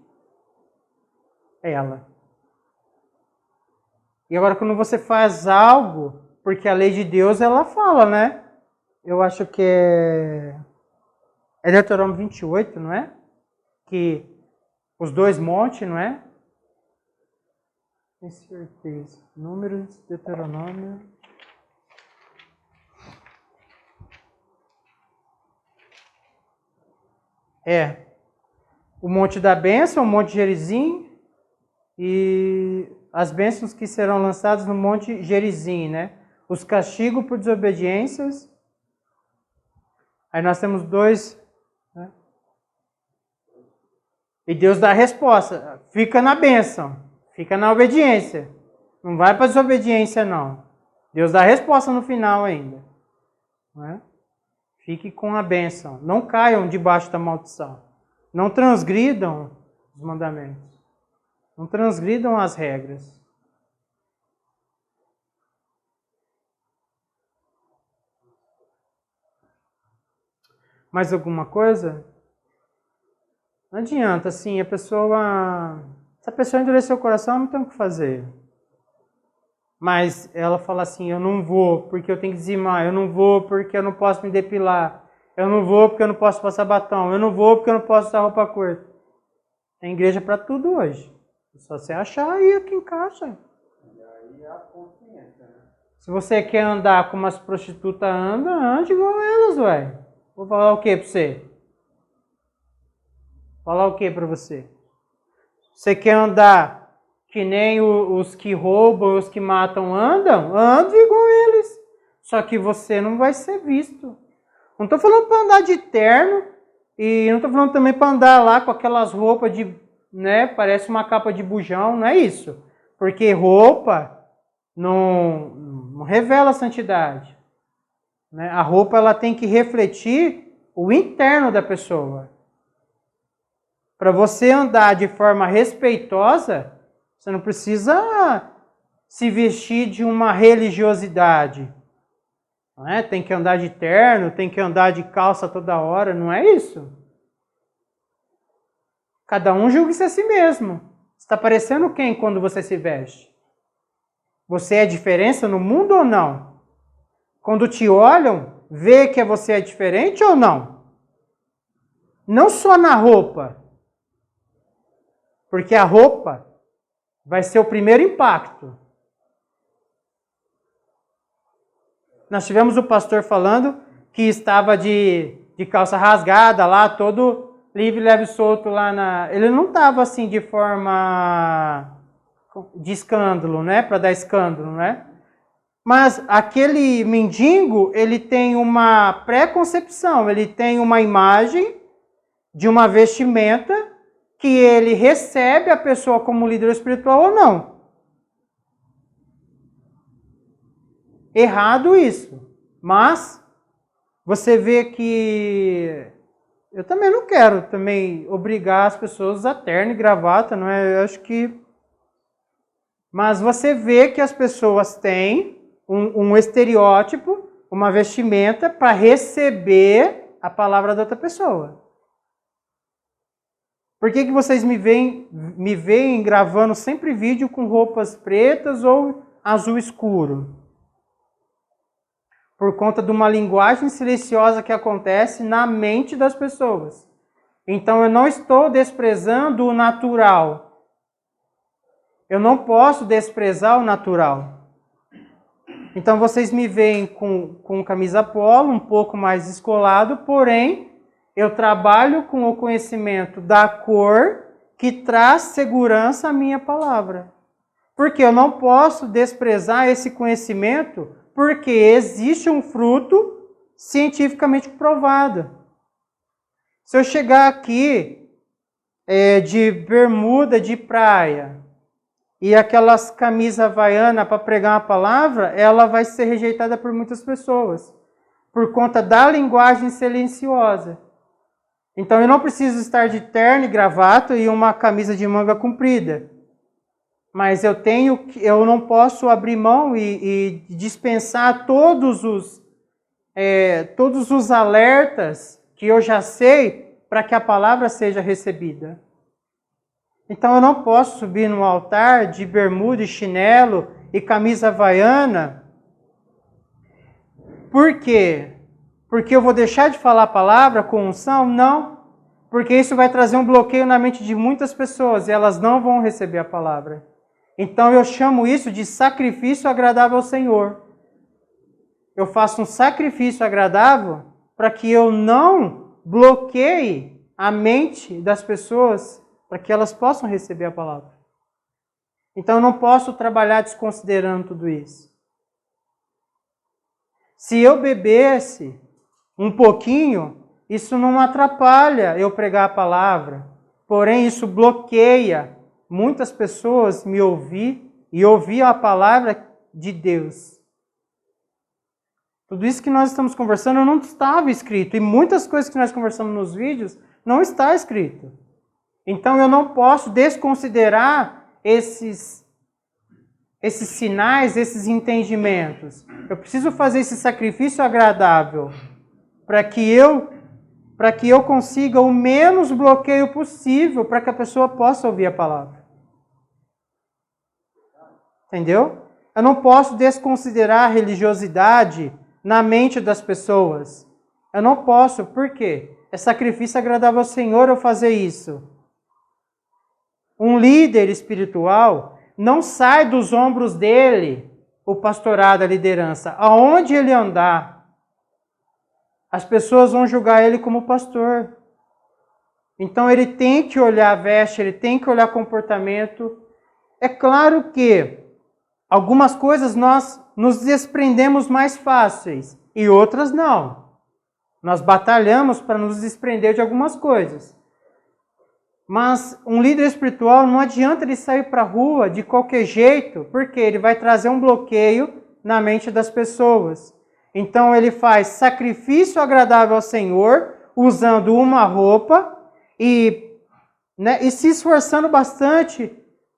ela. E agora quando você faz algo, porque a lei de Deus ela fala, né? Eu acho que é Deuteronômio 28, não é? Que os dois montes, não é? Tenho certeza. Números, Deuteronômio. O Monte da Bênção, o Monte Gerizim e as bênçãos que serão lançadas no Monte Gerizim, né? Os castigos por desobediências. Aí nós temos dois, né? E Deus dá a resposta. Fica na bênção, fica na obediência. Não vai para a desobediência, não. Deus dá a resposta no final ainda. Não é? Fique com a bênção. Não caiam debaixo da maldição. Não transgridam os mandamentos. Não transgridam as regras. Mais alguma coisa? Não adianta, assim, se a pessoa endurecer o coração, não tem o que fazer. Mas ela fala assim, eu não vou porque eu tenho que dizimar, eu não vou porque eu não posso me depilar, eu não vou porque eu não posso passar batom, eu não vou porque eu não posso usar roupa curta. Tem igreja para tudo hoje. É só você achar aí que encaixa. E aí é a consciência, né? Se você quer andar como as prostitutas andam, ande igual elas, ué. Vou falar o que para você? Falar o que para você? Você quer andar que nem os que roubam, os que matam andam? Ande igual eles. Só que você não vai ser visto. Não estou falando para andar de terno e não estou falando também para andar lá com aquelas roupas de, né, parece uma capa de bujão, não é isso. Porque roupa não revela a santidade. Né? A roupa ela tem que refletir o interno da pessoa. Para você andar de forma respeitosa, você não precisa se vestir de uma religiosidade. Não é? Tem que andar de terno, tem que andar de calça toda hora, não é isso. Cada um julgue-se a si mesmo. Está parecendo quem quando você se veste? Você é diferença no mundo ou não? Quando te olham, vê que você é diferente ou não? Não só na roupa. Porque a roupa vai ser o primeiro impacto. Nós tivemos o pastor falando que estava de calça rasgada lá, todo livre, leve e solto lá na... Ele não estava assim de forma de escândalo, né? Para dar escândalo, né? Mas aquele mendigo, ele tem uma pré-concepção, ele tem uma imagem de uma vestimenta que ele recebe a pessoa como líder espiritual ou não. Errado isso. Mas você vê que eu também não quero também obrigar as pessoas a terno e gravata, não é? Eu acho que... Mas você vê que as pessoas têm um estereótipo, uma vestimenta para receber a palavra da outra pessoa. Por que vocês me veem gravando sempre vídeo com roupas pretas ou azul escuro? Por conta de uma linguagem silenciosa que acontece na mente das pessoas. Então eu não estou desprezando o natural. Eu não posso desprezar o natural. Então vocês me veem com camisa polo, um pouco mais descolado, porém eu trabalho com o conhecimento da cor que traz segurança à minha palavra. Porque eu não posso desprezar esse conhecimento porque existe um fruto cientificamente provado. Se eu chegar aqui de bermuda de praia e aquelas camisas havaianas para pregar uma palavra, ela vai ser rejeitada por muitas pessoas, por conta da linguagem silenciosa. Então eu não preciso estar de terno e gravata e uma camisa de manga comprida. Mas eu não posso abrir mão e dispensar todos os alertas que eu já sei para que a palavra seja recebida. Então eu não posso subir no altar de bermuda e chinelo e camisa havaiana. Por quê? Porque eu vou deixar de falar a palavra com unção? Não. Porque isso vai trazer um bloqueio na mente de muitas pessoas e elas não vão receber a palavra. Então eu chamo isso de sacrifício agradável ao Senhor. Eu faço um sacrifício agradável para que eu não bloqueie a mente das pessoas para que elas possam receber a palavra. Então eu não posso trabalhar desconsiderando tudo isso. Se eu bebesse um pouquinho, isso não atrapalha eu pregar a palavra. Porém, isso bloqueia muitas pessoas me ouvir e ouvir a palavra de Deus. Tudo isso que nós estamos conversando não estava escrito. E muitas coisas que nós conversamos nos vídeos não está escrito. Então eu não posso desconsiderar esses sinais, esses entendimentos. Eu preciso fazer esse sacrifício agradável para que eu consiga o menos bloqueio possível para que a pessoa possa ouvir a palavra. Entendeu? Eu não posso desconsiderar a religiosidade na mente das pessoas. Eu não posso. Por quê? É sacrifício agradável ao Senhor eu fazer isso. Um líder espiritual não sai dos ombros dele o pastorado, a liderança. Aonde ele andar, as pessoas vão julgar ele como pastor. Então ele tem que olhar a veste, ele tem que olhar comportamento. É claro que algumas coisas nós nos desprendemos mais fáceis e outras não. Nós batalhamos para nos desprender de algumas coisas. Mas um líder espiritual não adianta ele sair para a rua de qualquer jeito, porque ele vai trazer um bloqueio na mente das pessoas. Então ele faz sacrifício agradável ao Senhor, usando uma roupa e se esforçando bastante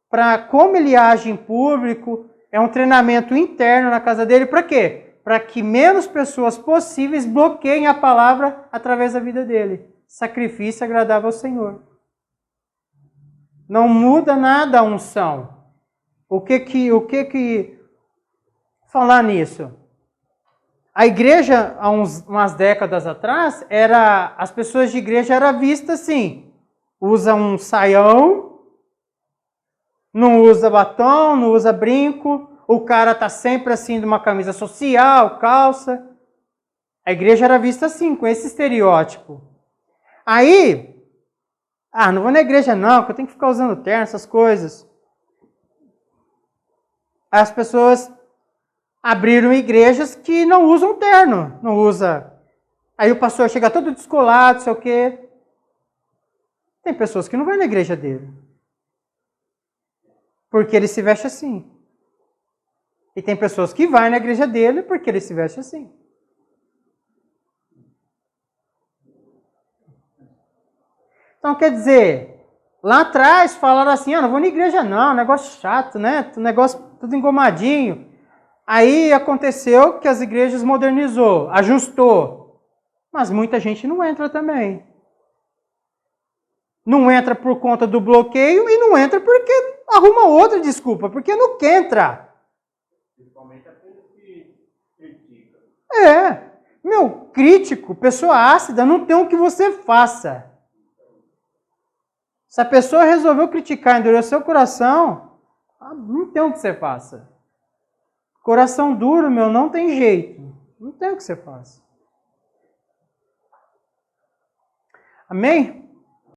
para como ele age em público. É um treinamento interno na casa dele. Para quê? Para que menos pessoas possíveis bloqueiem a palavra através da vida dele. Sacrifício agradável ao Senhor. Não muda nada a unção. O que falar nisso? A igreja, há umas décadas atrás, as pessoas de igreja eram vistas assim. Usa um saião, não usa batom, não usa brinco. O cara tá sempre assim de uma camisa social, calça. A igreja era vista assim, com esse estereótipo. Aí, não vou na igreja não, que eu tenho que ficar usando terno, essas coisas. As pessoas abriram igrejas que não usam terno, não usa. Aí o pastor chega todo descolado, sei o quê. Tem pessoas que não vão na igreja dele. Porque ele se veste assim. E tem pessoas que vão na igreja dele porque ele se veste assim. Então, quer dizer, lá atrás falaram assim, não vou na igreja não, negócio chato, né? Negócio tudo engomadinho. Aí aconteceu que as igrejas modernizou, ajustou. Mas muita gente não entra também. Não entra por conta do bloqueio e não entra porque arruma outra desculpa, porque não quer entrar. Principalmente aqueles que criticam. Crítico, pessoa ácida, não tem o que você faça. Se a pessoa resolveu criticar, endurecer o coração, não tem o que você faça. Coração duro, não tem jeito. Não tem o que você faça. Amém?